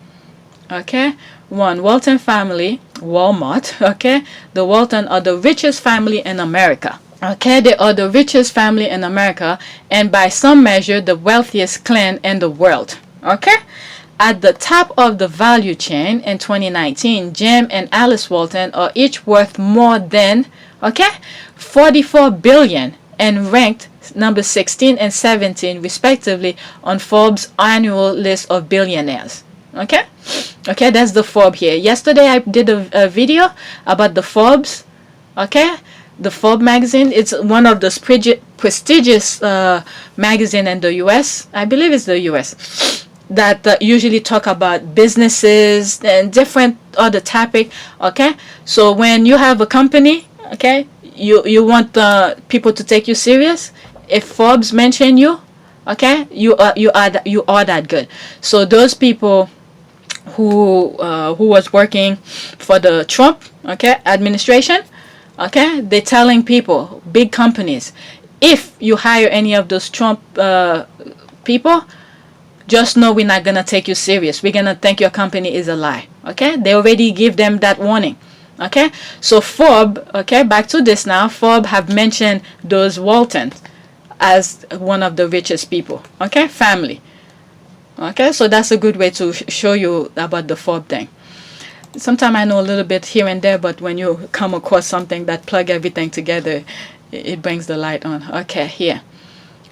Okay, one, Walton family, Walmart. Okay, the Walton are the richest family in America. Okay, they are the richest family in America, and by some measure, the wealthiest clan in the world. Okay? At the top of the value chain in 2019, Jim and Alice Walton are each worth more than, okay, 44 billion and ranked number 16 and 17 respectively on Forbes annual list of billionaires. Okay? Okay, that's the Forbes here. Yesterday I did a video about the Forbes. Okay? The Forbes magazine, it's one of the prestigious magazine in the US. I believe it's the US that usually talk about businesses and different other topic. Okay, so when you have a company, okay, you want people to take you serious. If Forbes mention you, okay, you are that good. So those people who was working for the Trump, okay, administration, okay, they're telling people, big companies, if you hire any of those Trump people, just know we're not going to take you serious. We're going to think your company is a lie. Okay? They already give them that warning. Okay? So Forbes, okay, back to this now. Forbes have mentioned those Waltons as one of the richest people. Okay? Family. Okay? So that's a good way to show you about the Forbes thing. Sometimes I know a little bit here and there, but when you come across something that plug everything together, it brings the light on. Okay, here.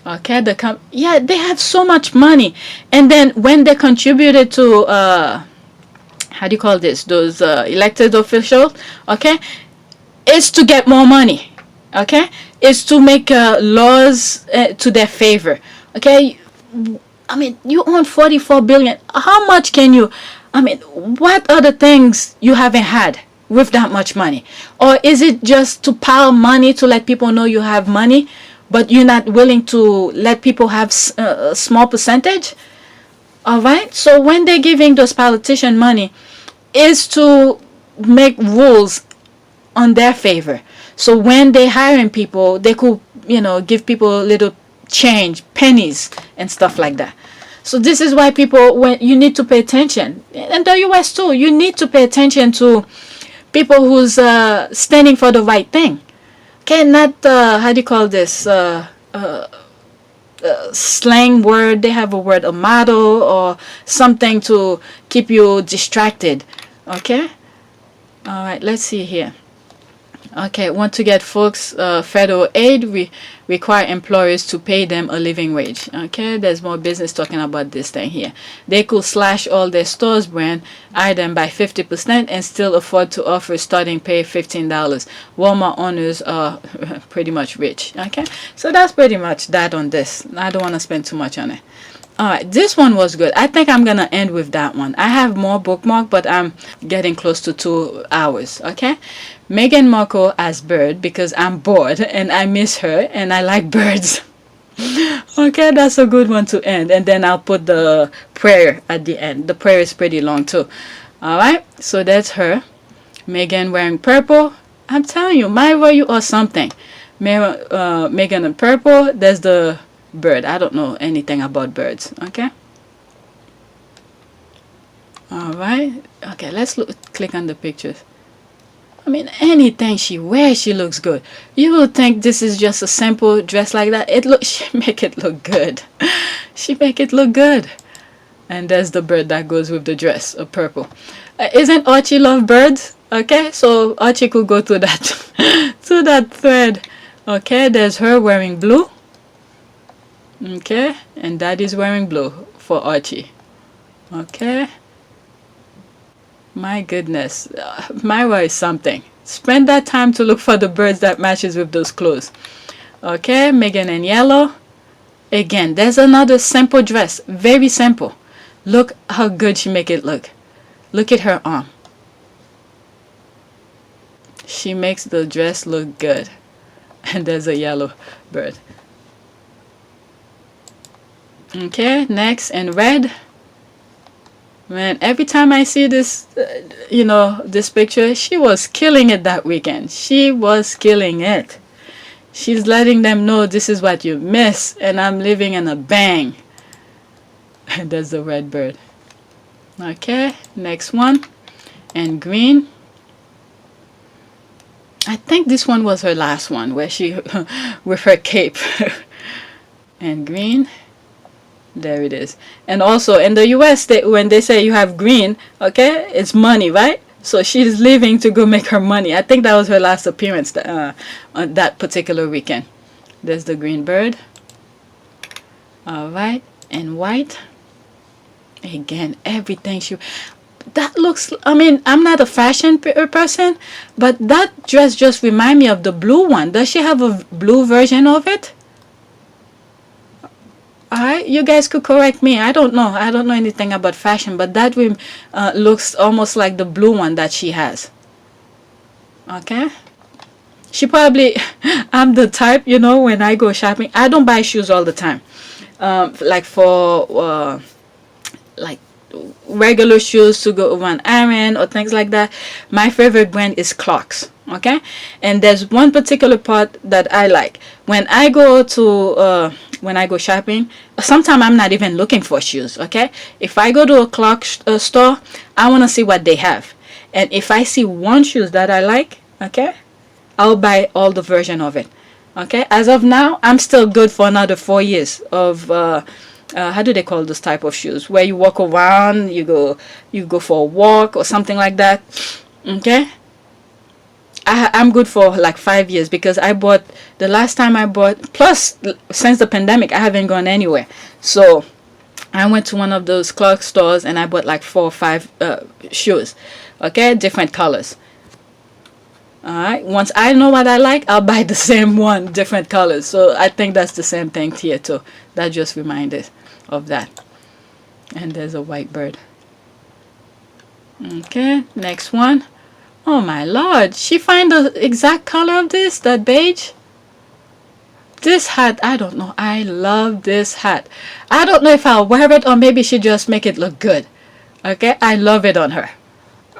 Okay, they have so much money, and then when they contributed to how do you call this? Those elected officials. Okay, it's to get more money. Okay, it's to make laws to their favor. Okay, I mean, you own 44 billion. How much can you? I mean, what other things you haven't had with that much money? Or is it just to pile money to let people know you have money, but you're not willing to let people have a small percentage? All right. So when they're giving those politicians money, is to make rules on their favor. So when they're hiring people, they could, give people a little change, pennies and stuff like that. So this is why when you need to pay attention, and the US too, you need to pay attention to people who's standing for the right thing. Okay, not how do you call this? Slang word. They have a word, a motto or something to keep you distracted. Okay. All right. Let's see here. Okay, want to get folks federal aid, require employers to pay them a living wage. Okay, there's more business talking about this thing here. They could slash all their stores brand item by 50% and still afford to offer starting pay $15. Walmart owners are pretty much rich. Okay, so that's pretty much that on this. I don't want to spend too much on it. Alright, this one was good. I think I'm gonna end with that one. I have more bookmark, but I'm getting close to 2 hours. Okay, Meghan Markle as bird because I'm bored and I miss her and I like birds. Okay, that's a good one to end, and then I'll put the prayer at the end. The prayer is pretty long too. Alright, so that's her. Meghan wearing purple. I'm telling you, Myra, you are something. Meghan in purple. There's the bird. I don't know anything about birds. Okay. All right. Okay. Let's click on the pictures. I mean, anything she wears, she looks good. You will think this is just a simple dress like that. She make it look good. She make it look good. And there's the bird that goes with the dress of purple. Isn't Archie love birds? Okay. So Archie could go to that to that thread. Okay. There's her wearing blue. Okay, and Daddy's wearing blue for Archie. Okay. My goodness, Myra is something. Spend that time to look for the birds that matches with those clothes. Okay, Meghan in yellow. Again, there's another simple dress, very simple. Look how good she make it look. Look at her arm. She makes the dress look good. And there's a yellow bird. Okay, next in red. Man, every time I see this, this picture, she was killing it that weekend. She was killing it. She's letting them know this is what you miss, and I'm living in a bang. There's the red bird. Okay, next one. And green. I think this one was her last one, where she with her cape. And green, there it is. And also in the US, when they say you have green, okay, it's money, right? So she's leaving to go make her money. I think that was her last appearance on that particular weekend. There's the green bird. All right, and white. Again, everything that looks, I mean, I'm not a fashion person, but that dress just reminds me of the blue one. Does she have a blue version of it? Alright, you guys could correct me. I don't know anything about fashion, but that looks almost like the blue one that she has. Okay, she probably I'm the type, you know, when I go shopping, I don't buy shoes all the time. Like for like regular shoes to go run errand or things like that, my favorite brand is Clarks. Okay, and there's one particular part that I like when I go shopping. Sometimes I'm not even looking for shoes. Okay, if I go to a Clarks store, I want to see what they have, and if I see one shoes that I like, okay, I'll buy all the version of it. Okay, as of now, I'm still good for another 4 years of how do they call this type of shoes, where you walk around, you go for a walk or something like that. Okay, I'm good for like 5 years, because the last time I bought, plus since the pandemic I haven't gone anywhere, so I went to one of those Clark stores and I bought like 4 or 5 shoes, okay, different colors. Alright, once I know what I like, I'll buy the same one, different colors. So I think that's the same thing here too. That just reminded of that. And there's a white bird. Okay, next one. Oh my lord, she find the exact color of this, that beige. This hat, I don't know, I love this hat. I don't know if I'll wear it, or maybe she just make it look good. Okay, I love it on her.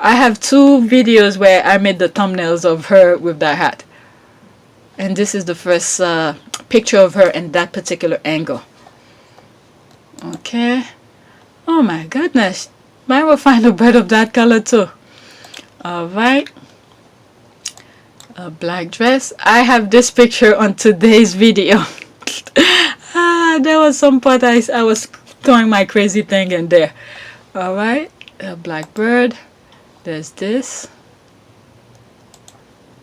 I have 2 videos where I made the thumbnails of her with that hat. And this is the first picture of her in that particular angle. Okay. Oh my goodness. Might will find a bird of that color too. Alright. A black dress. I have this picture on today's video. There was some part I was throwing my crazy thing in there. Alright. A black bird. There's this.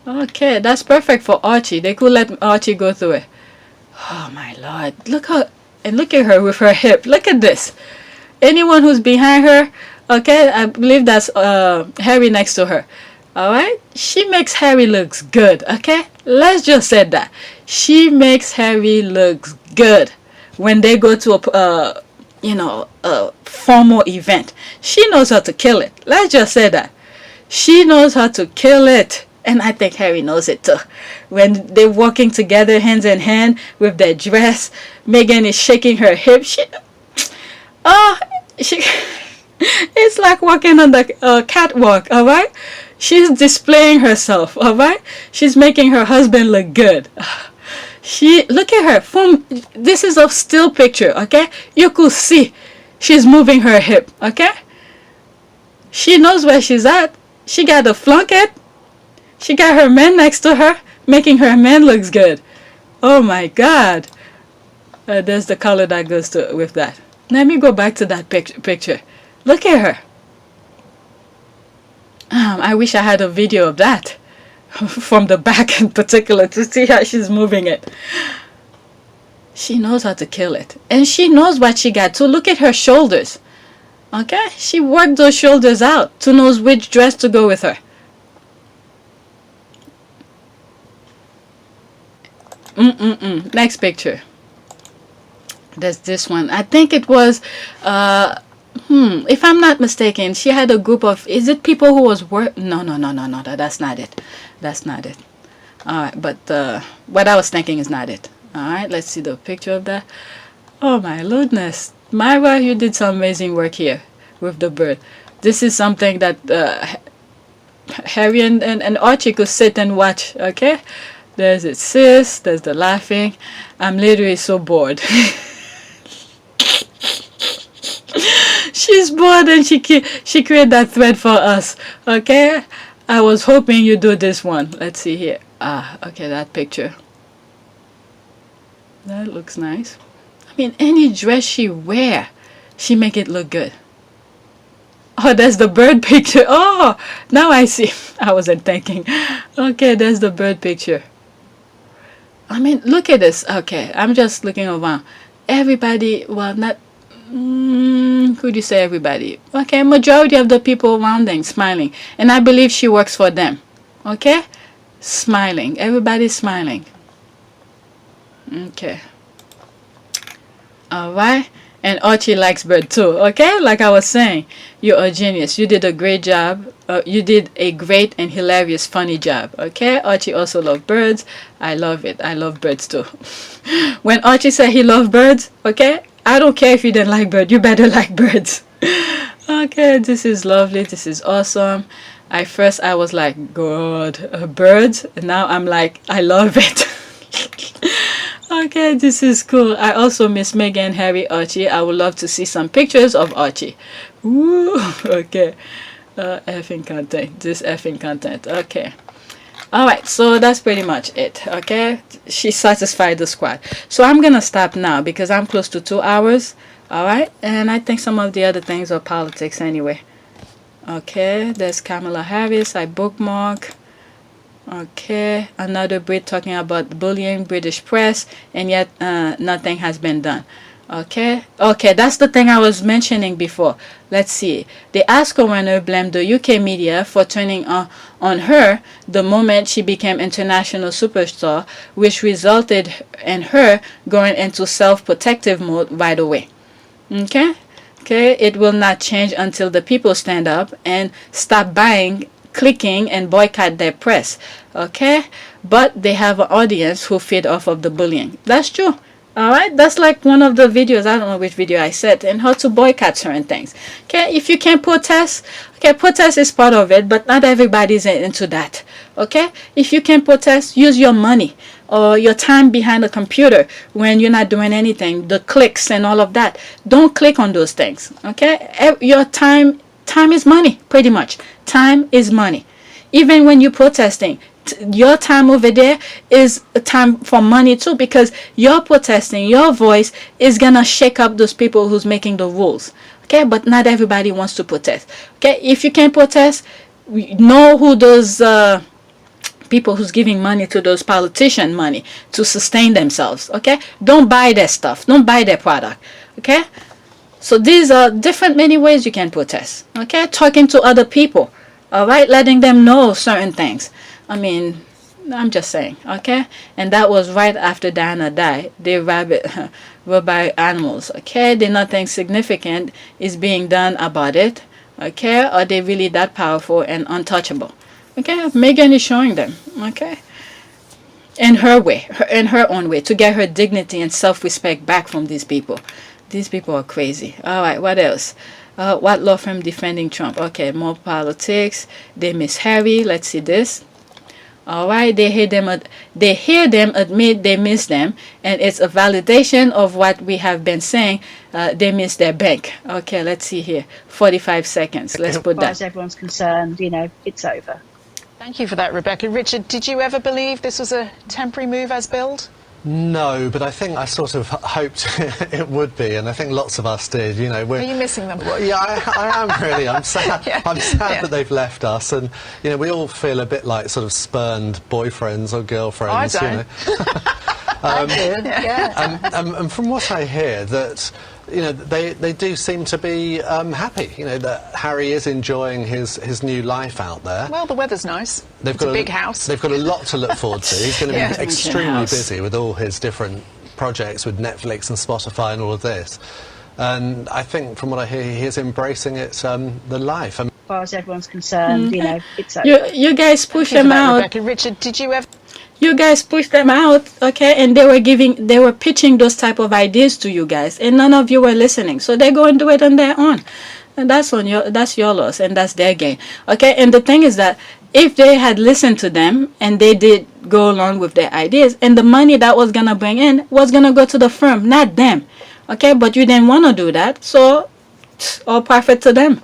Okay, that's perfect for Archie. They could let Archie go through it. Oh my lord. Look at her with her hip. Look at this. Anyone who's behind her, okay, I believe that's Harry next to her. Alright? She makes Harry looks good, okay? Let's just say that. She makes Harry looks good when they go to a formal event. She knows how to kill it. Let's just say that. She knows how to kill it. And I think Harry knows it too. When they're walking together hand in hand with their dress, Meghan is shaking her hip. It's like walking on the catwalk, alright? She's displaying herself, alright? She's making her husband look good. Look at her. This is a still picture, okay? You could see she's moving her hip, okay? She knows where she's at. She got a flunket. She got her man next to her, making her man looks good. Oh my god. There's the color that goes with that. Let me go back to that picture. Look at her. I wish I had a video of that. From the back in particular, to see how she's moving it. She knows how to kill it. And she knows what she got. So look at her shoulders. Okay? She worked those shoulders out to know which dress to go with her. Next picture. There's this one. I think it was if I'm not mistaken, she had a group of, is it people who was no, that's not it. That's not it. Alright, but what I was thinking is not it. Alright, let's see the picture of that. Oh my goodness. Myra, you did some amazing work here with the bird. This is something that Harry and Archie could sit and watch, okay? There's it, sis. There's the laughing. I'm literally so bored. She's bored and she created that thread for us, okay? I was hoping you do this one. Let's see here. Okay, that picture. That looks nice. I mean, any dress she wear, she make it look good. Oh, that's the bird picture. Oh, now I see. I wasn't thinking. Okay, there's the bird picture. I mean, look at this. Okay, I'm just looking around. Everybody, well, not, could you say everybody? Okay, majority of the people around them smiling. And I believe she works for them. Okay? Smiling. Everybody's smiling. Okay. Alright. And Archie likes bird too. Okay? Like I was saying, you're a genius. You did a great job. You did a great and hilarious, funny job. Okay? Archie also loves birds. I love it. I love birds too. When Archie said he loved birds, okay? I don't care if you didn't like birds. You better like birds. Okay, this is lovely. This is awesome. I was like, God, birds. And now I'm like, I love it. Okay, this is cool. I also miss Meghan, Harry, Archie. I would love to see some pictures of Archie. Ooh, okay. Effing content. This effing content. Okay. Alright, so that's pretty much it. Okay. She satisfied the squad. So I'm going to stop now because I'm close to 2 hours. Alright. And I think some of the other things are politics anyway. Okay. There's Kamala Harris. I bookmark. Okay, another Brit talking about bullying British press, and yet nothing has been done. Okay, that's the thing I was mentioning before. Let's see. The Oscar winner blamed the UK media for turning on her the moment she became international superstar, which resulted in her going into self-protective mode right away. Okay, it will not change until the people stand up and stop buying, clicking, and boycott their press. Okay, but they have an audience who feed off of the bullying. That's true. Alright, that's like one of the videos, I don't know which video I said, and how to boycott certain things. Okay, if you can protest, okay, protest is part of it, but not everybody's into that. Okay, if you can protest, use your money or your time behind the computer when you're not doing anything, the clicks and all of that. Don't click on those things. Okay, your time is money, pretty much. Time is money. Even when you're protesting, your time over there is a time for money too, because you're protesting, your voice is gonna shake up those people who's making the rules. Okay, but not everybody wants to protest. Okay, if you can protest, know who those people who's giving money to those politician money to sustain themselves. Okay, don't buy their stuff, don't buy their product. Okay, so these are different many ways you can protest. Okay, talking to other people. All right, letting them know certain things. I mean, I'm just saying, okay? And that was right after Diana died. They were by animals, okay? There's nothing significant is being done about it, okay? Are they really that powerful and untouchable? Okay, Meghan is showing them, okay? In her way, in her own way, to get her dignity and self-respect back from these people. These people are crazy. All right, what else? What law firm defending Trump? Okay, more politics. They miss Harry. Let's see this. All right, they hear them admit they miss them, and it's a validation of what we have been saying. They miss their bank. Okay, let's see here. 45 seconds. Let's put that. As far as everyone's concerned, it's over. Thank you for that, Rebecca. Richard, did you ever believe this was a temporary move as billed? No, but I think I sort of hoped it would be, and I think lots of us did. Are you missing them? Well, yeah, I am really. I'm sad. Yeah. I'm sad that they've left us, and we all feel a bit like sort of spurned boyfriends or girlfriends. I don't. I do. Yeah. And from what I hear, that they do seem to be happy. That Harry is enjoying his new life out there. Well, the weather's nice. It's a big house. They've got a lot to look forward to. He's going to be extremely busy with all his different projects with Netflix and Spotify and all of this. And I think, from what I hear, he is embracing it, the life. As far as everyone's concerned, it's over. You guys push them out. Rebecca. Richard, did you ever? You guys pushed them out, okay, and they were pitching those type of ideas to you guys, and none of you were listening. So they go and do it on their own, and that's your loss, and that's their gain, okay. And the thing is that if they had listened to them and they did go along with their ideas, and the money that was gonna bring in was gonna go to the firm, not them, okay. But you didn't want to do that, so all profit to them.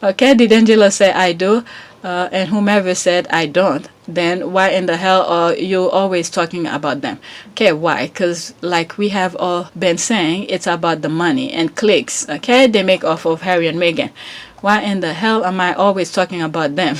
Okay, did Angela say I do? and whomever said I don't, then why in the hell are you always talking about them? Okay, why? Because like we have all been saying, it's about the money and clicks, okay, they make off of Harry and Meghan. Why in the hell am I always talking about them?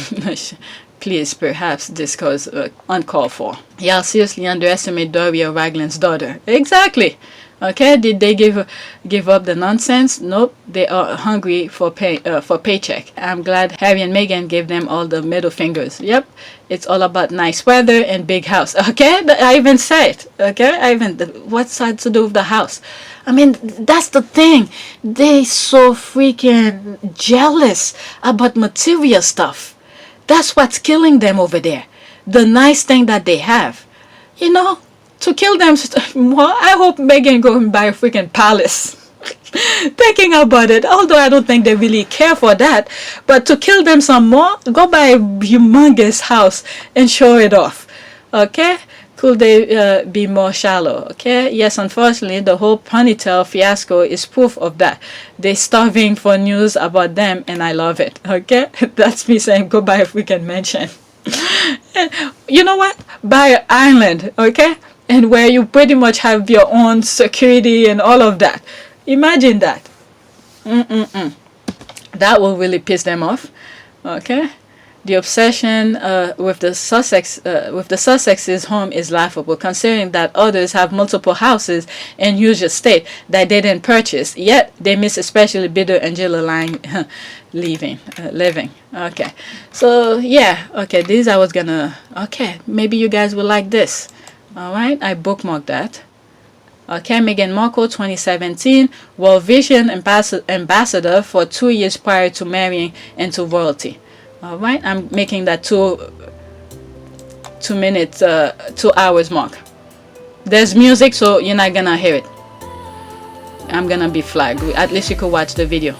Please, perhaps this goes uncalled for. Y'all seriously underestimate Doria Ragland's daughter. Exactly. Okay, did they give up the nonsense? Nope, they are hungry for paycheck. I'm glad Harry and Meghan gave them all the middle fingers. Yep, it's all about nice weather and big house. Okay, I even said it. Okay, what's that to do with the house? I mean, that's the thing. They so freaking jealous about material stuff. That's what's killing them over there. The nice thing that they have, you know. To kill them, well, I hope Meghan go and buy a freaking palace. Thinking about it, although I don't think they really care for that, but to kill them some more, go buy a humongous house and show it off. Okay? Could they be more shallow? Okay? Yes, unfortunately, the whole ponytail fiasco is proof of that. They're starving for news about them, and I love it. Okay? That's me saying go buy a freaking mansion. You know what? Buy an island. Okay? And where you pretty much have your own security and all of that. Imagine that. That will really piss them off. Okay, the obsession with the Sussex's home is laughable, considering that others have multiple houses and huge estate that they didn't purchase. Yet they miss especially Bitter and Jill living. Okay, so yeah. Okay, these I was gonna. Okay, maybe you guys will like this. Alright, I bookmarked that. Okay, Meghan Markle, 2017, World Vision Ambassador for 2 years prior to marrying into royalty. Alright, I'm making that 2 hours mark. There's music, so you're not gonna hear it. I'm gonna be flagged. At least you could watch the video.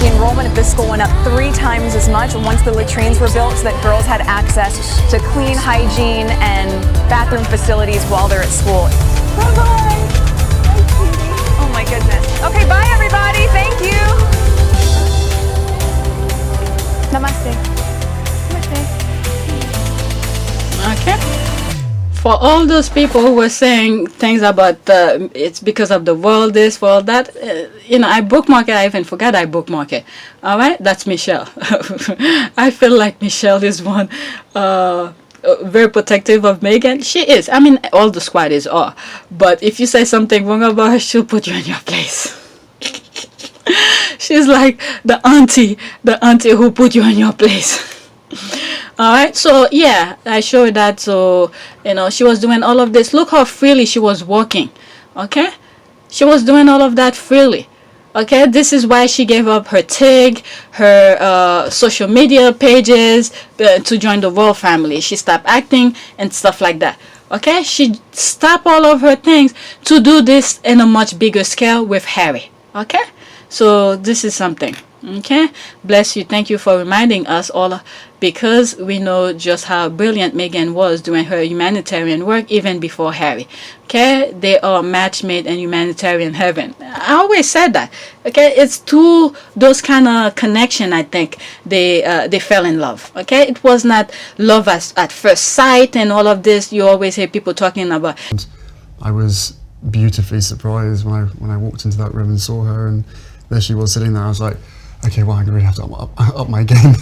Enrollment at this school went up 3 times as much once the latrines were built so that girls had access to clean hygiene and bathroom facilities while they're at school. Bye-bye. Oh my goodness. Okay, bye everybody. Thank you. Namaste. Namaste. Okay. For all those people who were saying things about it's because of the world this, world that, I bookmark it. I even forgot I bookmark it. All right, that's Michelle. I feel like Michelle is one very protective of Meghan. She is. I mean, all the squaddies are. But if you say something wrong about her, she'll put you in your place. She's like the auntie who put you in your place. Alright, so yeah, I showed that. So, she was doing all of this. Look how freely she was walking. Okay, she was doing all of that freely. Okay, this is why she gave up her TIG, her social media pages to join the royal family. She stopped acting and stuff like that. Okay, she stopped all of her things to do this in a much bigger scale with Harry. Okay, so this is something. Okay, bless you. Thank you for reminding us all, because we know just how brilliant Meghan was doing her humanitarian work even before Harry. Okay, they are match made in humanitarian heaven. I always said that. Okay, it's through those kind of connection I think they fell in love. Okay, it was not love at first sight and all of this. You always hear people talking about. I was beautifully surprised when I walked into that room and saw her, and there she was sitting there. I was like, okay, well, I'm going to really have to up my game.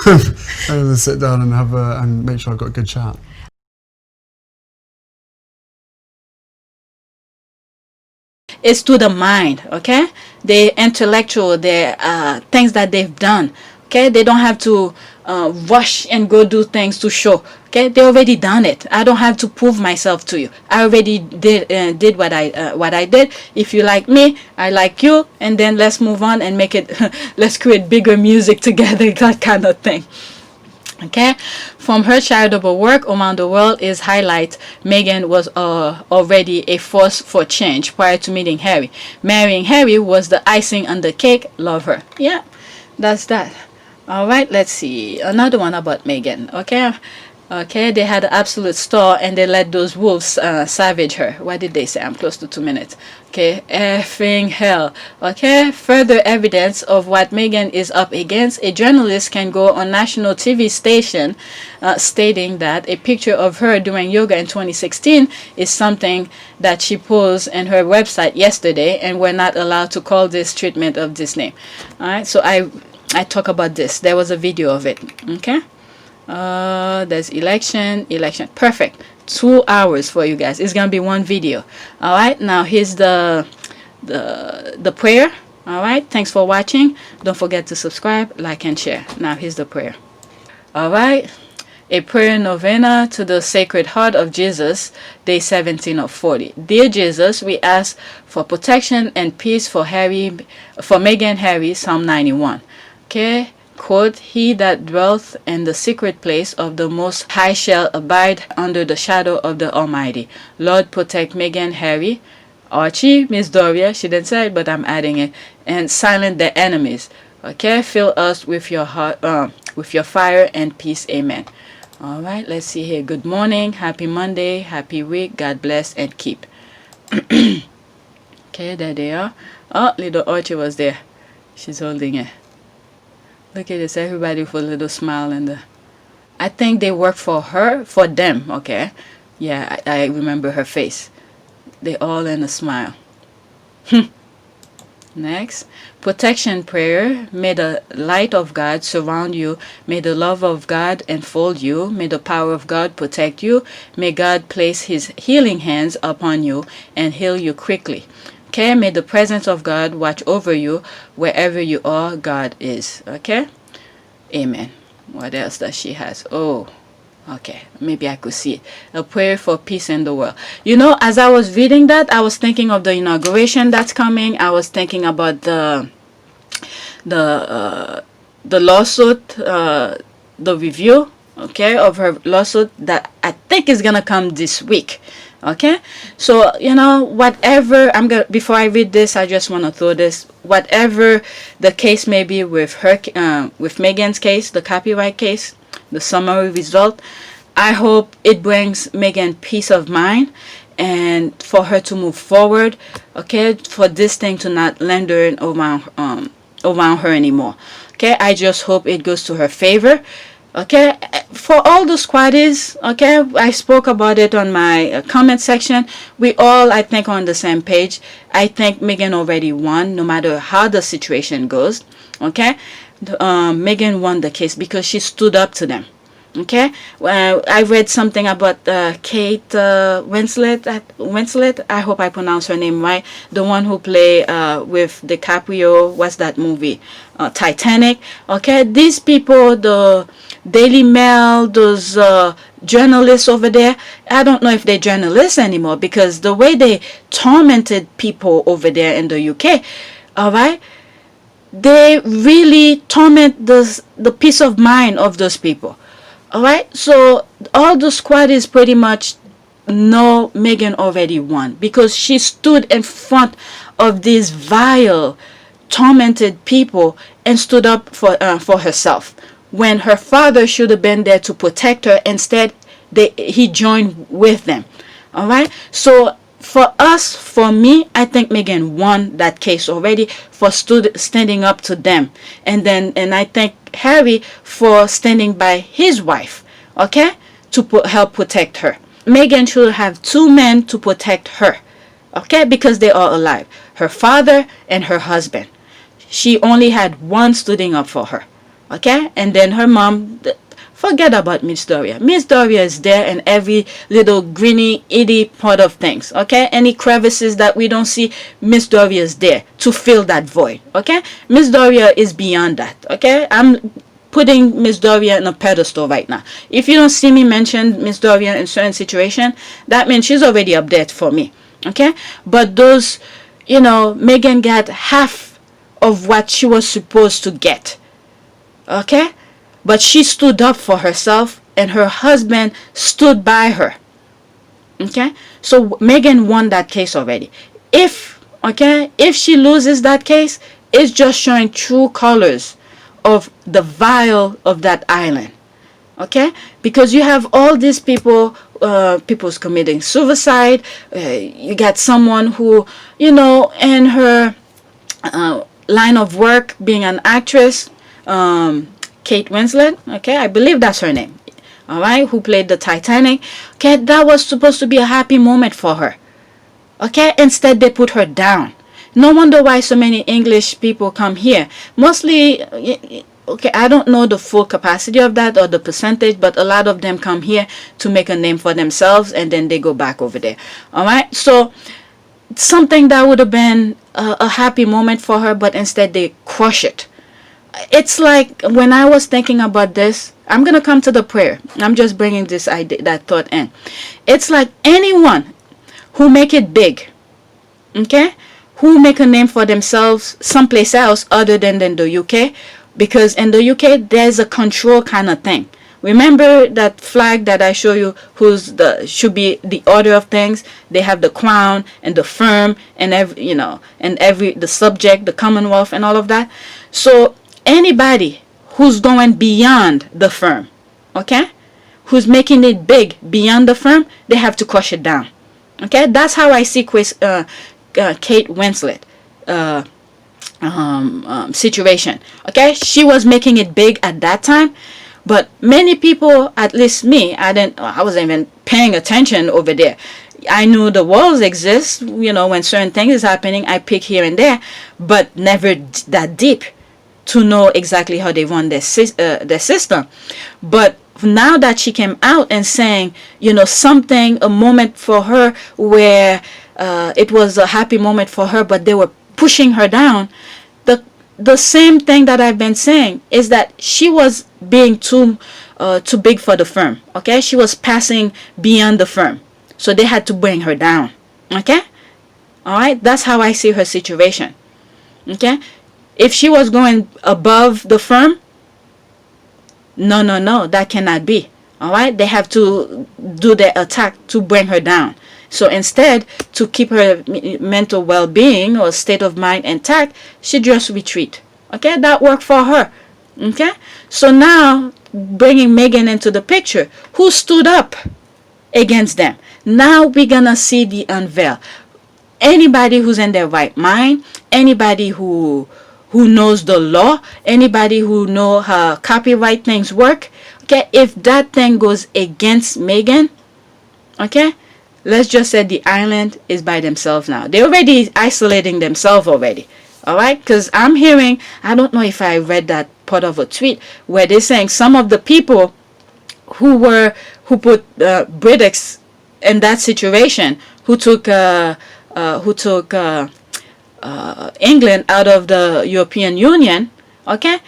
I'm going to sit down and and make sure I've got a good chat. It's to the mind, okay? The intellectual, the things that they've done, okay? They don't have to rush and go do things to show, okay? They already done it. I don't have to prove myself to you. I already did what I did. If you like me, I like you, and then let's move on and make it. Let's create bigger music together, that kind of thing. Okay, from her charitable work around the world is highlight. Meghan was already a force for change prior to meeting Harry. Marrying Harry was the icing on the cake. Love her. Yeah, that's that. All right, let's see another one about Meghan. Okay, they had an absolute star and they let those wolves savage her. What did they say? I'm close to 2 minutes. Okay, effing hell. Okay, further evidence of what Meghan is up against. A journalist can go on national TV station stating that a picture of her doing yoga in 2016 is something that she posed on her website yesterday, and we're not allowed to call this treatment of this name. All right, so I talk about this. There was a video of it. Okay. There's election. Perfect. 2 hours for you guys. It's gonna be one video. All right, now here's the prayer. All right, thanks for watching. Don't forget to subscribe, like, and share. Now here's the prayer. All right, a prayer novena to the Sacred Heart of Jesus, day 17 of 40. Dear Jesus, we ask for protection and peace for Meghan, Harry, Psalm 91. Okay. Quote, he that dwelleth in the secret place of the Most High shall abide under the shadow of the Almighty. Lord, protect Meghan, Harry, Archie, Miss Doria, she didn't say it, but I'm adding it, and silence their enemies. Okay, fill us with your heart, with your fire and peace. Amen. All right, let's see here. Good morning, happy Monday, happy week, God bless and keep. Okay, there they are. Oh, little Archie was there. She's holding it. Look at this, everybody with a little smile I think they work for them, okay? Yeah, I remember her face. They all in a smile. Next, protection prayer. May the light of God surround you. May the love of God enfold you. May the power of God protect you. May God place his healing hands upon you and heal you quickly. Okay, may the presence of God watch over you wherever you are. God is. Okay, amen. What else does she has? Oh, okay, maybe I could see it. A prayer for peace in the world. You know, as I was reading that, I was thinking of the inauguration that's coming. I was thinking about the lawsuit, the review, okay, of her lawsuit that I think is gonna come this week. Okay, so you know, whatever before I read this, I just want to throw this. Whatever the case may be with her, with Meghan's case, the copyright case, the summary result, I hope it brings Meghan peace of mind and for her to move forward. Okay, for this thing to not linger around her anymore. Okay, I just hope it goes to her favor. Okay, for all the squaddies, okay, I spoke about it on my comment section. We all, I think, are on the same page. I think Meghan already won, no matter how the situation goes. Okay, Meghan won the case because she stood up to them. Okay, I read something about Kate Winslet. I hope I pronounce her name right. The one who played with DiCaprio. What's that movie? Titanic. Okay, these people, the Daily Mail, those journalists over there, I don't know if they're journalists anymore because the way they tormented people over there in the UK, all right, they really torment the peace of mind of those people. All right, so all the squad is pretty much know Meghan already won because she stood in front of these vile, tormented people and stood up for herself. When her father should have been there to protect her, instead he joined with them. All right, so for me, I think Meghan won that case already for standing up to them, and I think Harry for standing by his wife, okay, to help protect her. Meghan should have 2 men to protect her, okay, because they are alive, her father and her husband. She only had one standing up for her, okay, and then her mom. Forget about Miss Doria. Miss Doria is there in every little greeny, itty part of things. Okay? Any crevices that we don't see, Miss Doria is there to fill that void. Okay? Miss Doria is beyond that. Okay? I'm putting Miss Doria in a pedestal right now. If you don't see me mention Miss Doria in certain situation, that means she's already up there for me. Okay? But those, you know, Meghan got half of what she was supposed to get. Okay? but she stood up for herself, and her husband stood by her. Okay, so Meghan won that case already. If she loses that case, it's just showing true colors of the vile of that island. Okay, because you have all these people's committing suicide. You got someone who, in her line of work, being an actress, Kate Winslet. Okay, I believe that's her name. All right, who played the Titanic. Okay, that was supposed to be a happy moment for her. Okay, instead they put her down. No wonder why so many English people come here. Mostly, okay, I don't know the full capacity of that or the percentage, but a lot of them come here to make a name for themselves, and then they go back over there. All right, so something that would have been a happy moment for her, but instead they crush it. It's like when I was thinking about this, I'm going to come to the prayer. I'm just bringing this idea, that thought in. It's like anyone who make it big, okay, who make a name for themselves someplace else other than the UK, because in the UK there's a control kind of thing. Remember that flag that I show you, should be the order of things. They have the crown and the firm and the subject, the Commonwealth and all of that. So anybody who's going beyond the firm, okay, who's making it big beyond the firm, they have to crush it down. Okay, that's how I see Kate Winslet situation. Okay, she was making it big at that time, but many people, at least me, I wasn't even paying attention over there. I knew the walls exist, when certain things is happening, I pick here and there, but never that deep to know exactly how they run their system. But now that she came out and saying, a moment for her where it was a happy moment for her, but they were pushing her down, the same thing that I've been saying is that she was being too big for the firm. Okay, she was passing beyond the firm, so they had to bring her down. Okay, all right, that's how I see her situation. Okay, if she was going above the firm, no, that cannot be. All right, they have to do their attack to bring her down. So instead, to keep her mental well-being or state of mind intact, she just retreat. Okay, that worked for her. Okay, so now bringing Meghan into the picture, who stood up against them. Now we're gonna see the unveil. Anybody who's in their right mind, anybody who knows the law, anybody who know how copyright things work. Okay, if that thing goes against Meghan, okay, let's just say the island is by themselves now. They're already isolating themselves already. All right, because I'm hearing, I don't know if I read that part of a tweet where they're saying some of the people who put Brits in that situation, who took England out of the European Union, okay,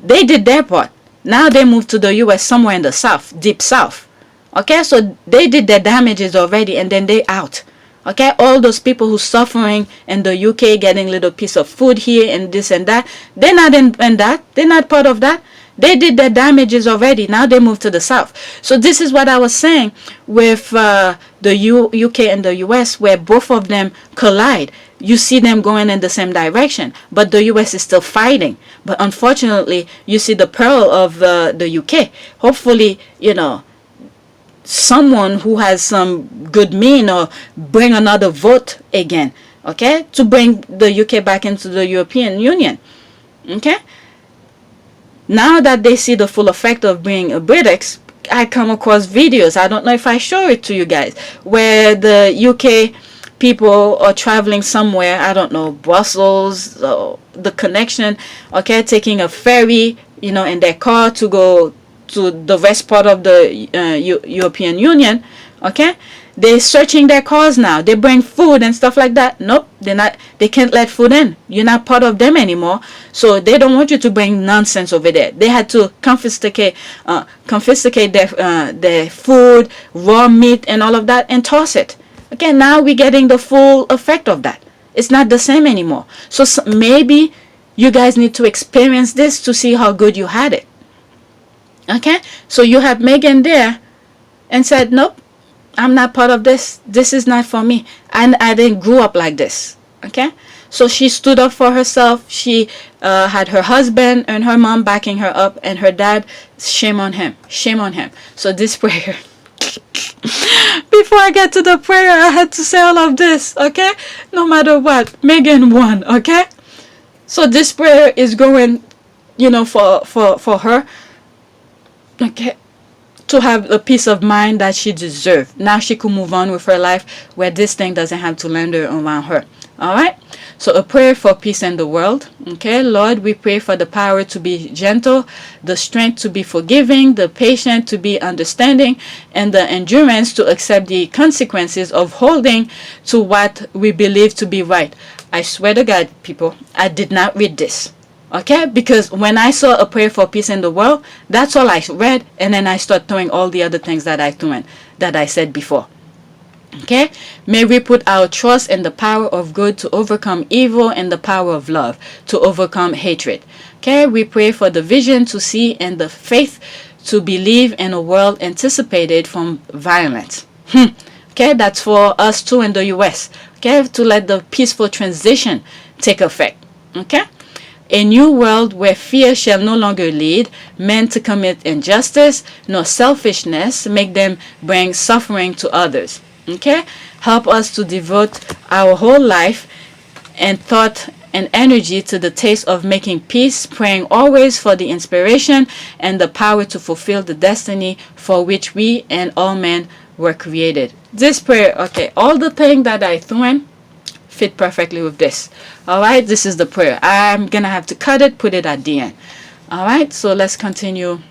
they did their part. Now they moved to the US somewhere in the south, deep south. Okay, so they did their damages already, and then they out. Okay, all those people who suffering in the UK, getting little piece of food here and this and that, they're not in that. They're not part of that. They did their damages already. Now they moved to the south. So this is what I was saying with the UK and the US, where both of them collide. You see them going in the same direction, but the US is still fighting. But unfortunately, you see the peril of the UK. Hopefully, someone who has some good mean or bring another vote again, okay, to bring the UK back into the European Union. Okay, now that they see the full effect of being a British, I come across videos, I don't know if I show it to you guys, where the UK people are traveling somewhere, I don't know, Brussels, or the connection, okay, taking a ferry, in their car to go to the west part of the European Union. Okay, they're searching their cars now. They bring food and stuff like that. Nope, they're not. They can't let food in. You're not part of them anymore. So they don't want you to bring nonsense over there. They had to confiscate their food, raw meat, and all of that, and toss it. Okay, now we're getting the full effect of that. It's not the same anymore. So maybe you guys need to experience this to see how good you had it. Okay, so you have Meghan there and said, nope, I'm not part of this. This is not for me. And I didn't grow up like this. Okay, so she stood up for herself. She had her husband and her mom backing her up, and her dad, shame on him. Shame on him. So this prayer, before I get to the prayer, I had to say all of this. Okay, no matter what, Meghan won. Okay, so this prayer is going, for her. Okay, to have a peace of mind that she deserved. Now she could move on with her life where this thing doesn't have to linger around her. Alright? So a prayer for peace in the world. Okay, Lord, we pray for the power to be gentle, the strength to be forgiving, the patience to be understanding, and the endurance to accept the consequences of holding to what we believe to be right. I swear to God, people, I did not read this. Okay, because when I saw a prayer for peace in the world, that's all I read, and then I start throwing all the other things that I said before. Okay, may we put our trust in the power of good to overcome evil and the power of love to overcome hatred. Okay, we pray for the vision to see and the faith to believe in a world anticipated from violence. Okay, that's for us too in the US. Okay, to let the peaceful transition take effect. Okay. A new world where fear shall no longer lead men to commit injustice, nor selfishness make them bring suffering to others. Okay? Help us to devote our whole life and thought and energy to the taste of making peace, praying always for the inspiration and the power to fulfill the destiny for which we and all men were created. This prayer, okay, all the things that I threw in fit perfectly with this. Alright, this is the prayer. I'm gonna have to cut it, put it at the end. Alright, so let's continue.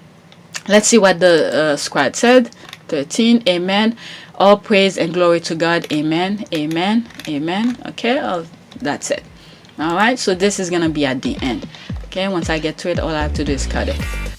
Let's see what the squad said. 13, amen. All praise and glory to God. Amen, amen, amen. Okay, that's it. Alright, so this is gonna be at the end. Okay, once I get to it, all I have to do is cut it.